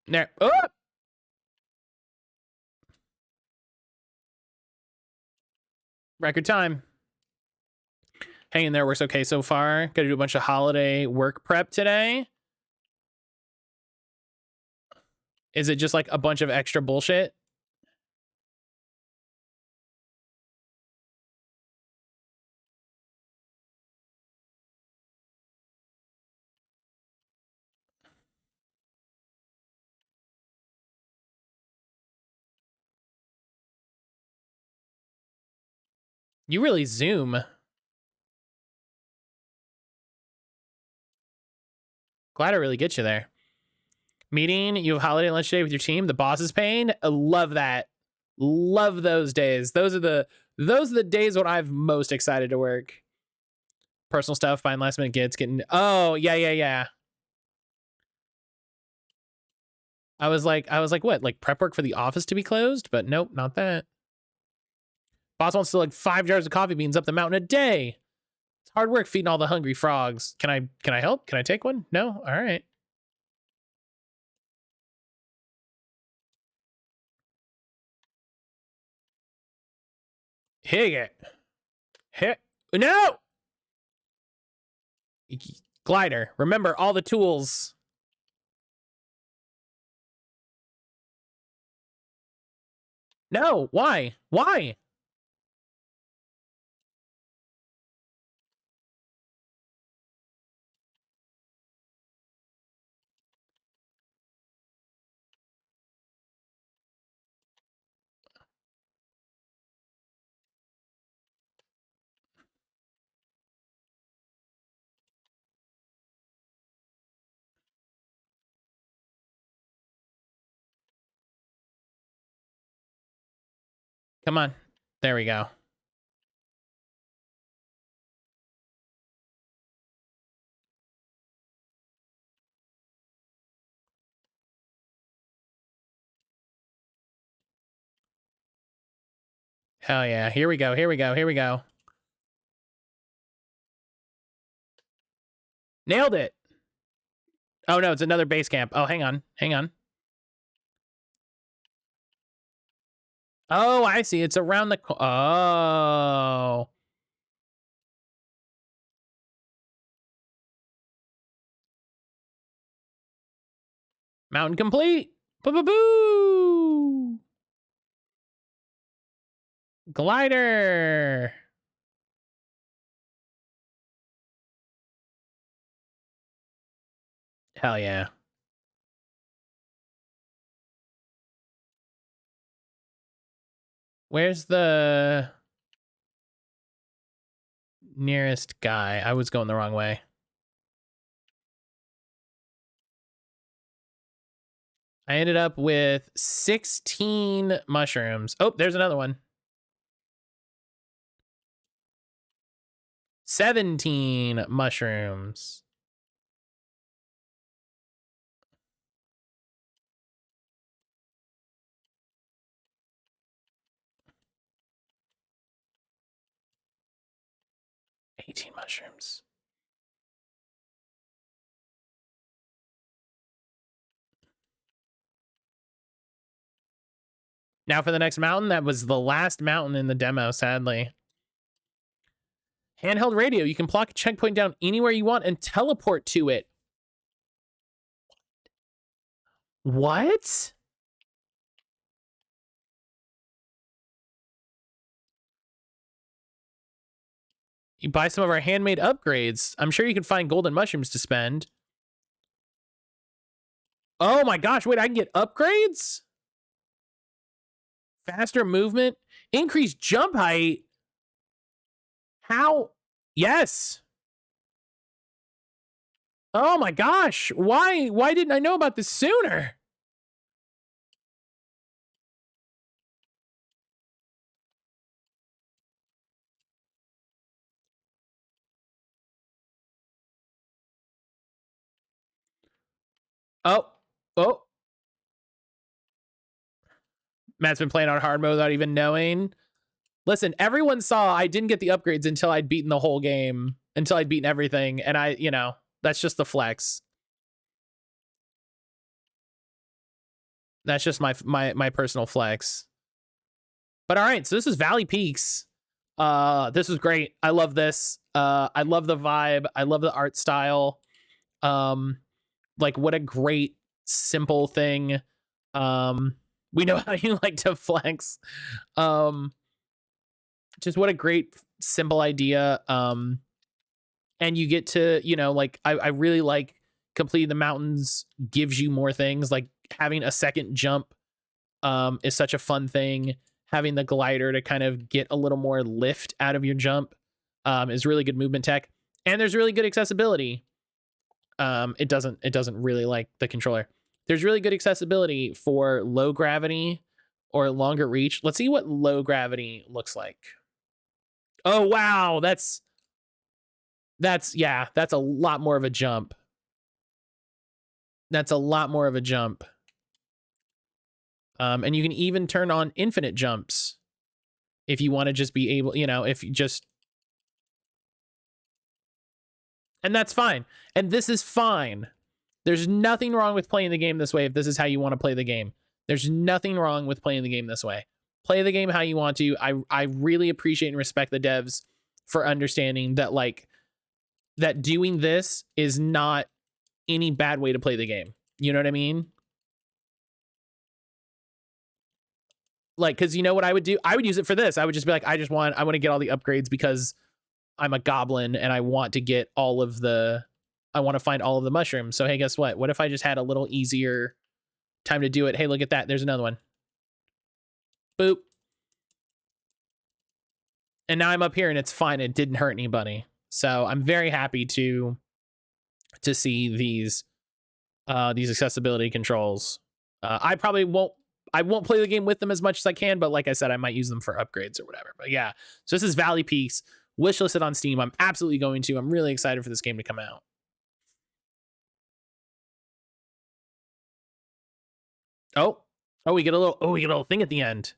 There. Oh! Record time. Hanging there works okay so far. Gotta do a bunch of holiday work prep today. Is it just like a bunch of extra bullshit? You really zoom. Glad I really get you there. Meeting, you have holiday lunch today with your team. The boss is paying. I love that. Love those days. Those are the days when I'm most excited to work. Personal stuff, buying last minute gifts, getting. Oh, yeah. I was like, what? Like prep work for the office to be closed? But nope, not that. Boss wants to like 5 jars of coffee beans up the mountain a day. It's hard work feeding all the hungry frogs. Can I help? Can I take one? No? All right. Hit it. Hit. No! Glider. Remember all the tools. No, why? Why? Come on. There we go. Hell yeah. Here we go. Here we go. Here we go. Nailed it. Oh, no, it's another base camp. Oh, hang on. Hang on. Oh, I see. It's around the... Oh. Mountain complete. Boo-boo-boo. Glider. Hell yeah. Where's the nearest guy? I was going the wrong way. I ended up with 16 mushrooms. Oh, there's another one. 17 mushrooms. $18 mushrooms. Now for the next mountain. That was the last mountain in the demo, sadly. Handheld radio. You can plop a checkpoint down anywhere you want and teleport to it. What? You buy some of our handmade upgrades. I'm sure you can find golden mushrooms to spend. Oh my gosh, wait, I can get upgrades? Faster movement, increased jump height. How? Yes. Oh my gosh, why didn't I know about this sooner? Oh. Matt's been playing on hard mode without even knowing. Listen, everyone saw I didn't get the upgrades until I'd beaten the whole game, until I'd beaten everything, and I, you know, that's just the flex. That's just my personal flex. But all right, so this is Valley Peaks. This is great. I love this. I love the vibe. I love the art style. Like what a great simple thing. We know how you like to flex. Just what a great simple idea. And you get to, you know, like I really like completing the mountains gives you more things. Like having a second jump is such a fun thing. Having the glider to kind of get a little more lift out of your jump is really good movement tech. And there's really good accessibility. It doesn't really like the controller. There's really good accessibility for low gravity or longer reach. Let's see what low gravity looks like. Oh wow, that's a lot more of a jump. That's a lot more of a jump. And you can even turn on infinite jumps if you want to just be able, you know, if you just, and that's fine. And this is fine. There's nothing wrong with playing the game this way if this is how you want to play the game. There's nothing wrong with playing the game this way. Play the game how you want to. I really appreciate and respect the devs for understanding that, like, that doing this is not any bad way to play the game. You know what I mean? Like, because you know what I would do? I would use it for this. I would just be like, I want to get all the upgrades because I'm a goblin and I want to get all of the, I want to find all of the mushrooms. So, hey, guess what? What if I just had a little easier time to do it? Hey, look at that. There's another one. Boop. And now I'm up here and it's fine. It didn't hurt anybody. So I'm very happy to see these accessibility controls. I probably won't play the game with them as much as I can, but like I said, I might use them for upgrades or whatever. But yeah, so this is Valley Peaks, wishlisted on Steam. I'm absolutely going to. I'm really excited for this game to come out. Oh, we get a little thing at the end.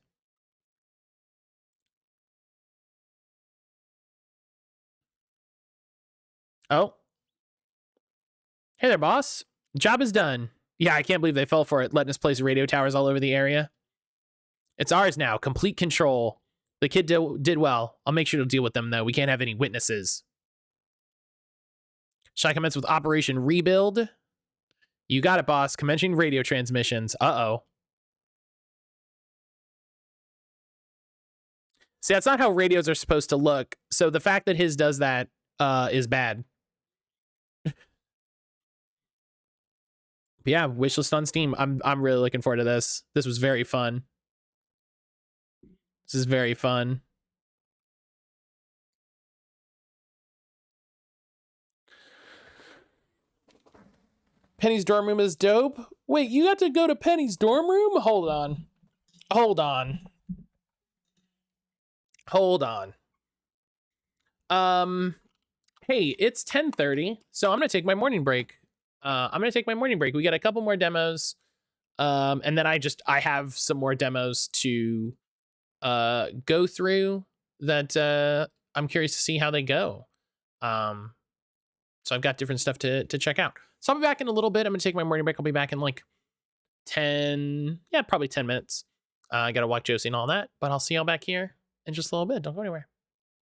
Oh, hey there, boss. Job is done. Yeah, I can't believe they fell for it, letting us place radio towers all over the area. It's ours now. Complete control. The kid did well. I'll make sure to deal with them, though. We can't have any witnesses. Should I commence with Operation Rebuild? You got it, boss. Commencing radio transmissions. Uh-oh. See, that's not how radios are supposed to look. So the fact that his does that is bad. But yeah, wishlist on Steam. I'm really looking forward to this. This was very fun. This is very fun. Penny's dorm room is dope. Wait, you got to go to Penny's dorm room? Hold on. Hey, it's 10:30, so I'm gonna take my morning break. We got a couple more demos, and then I have some more demos to go through that I'm curious to see how they go. So I've got different stuff to check out. So I'll be back in a little bit. I'm gonna take my morning break. I'll be back in like 10, probably 10 minutes. I gotta walk Josie and all that, but I'll see y'all back here in just a little bit. Don't go anywhere.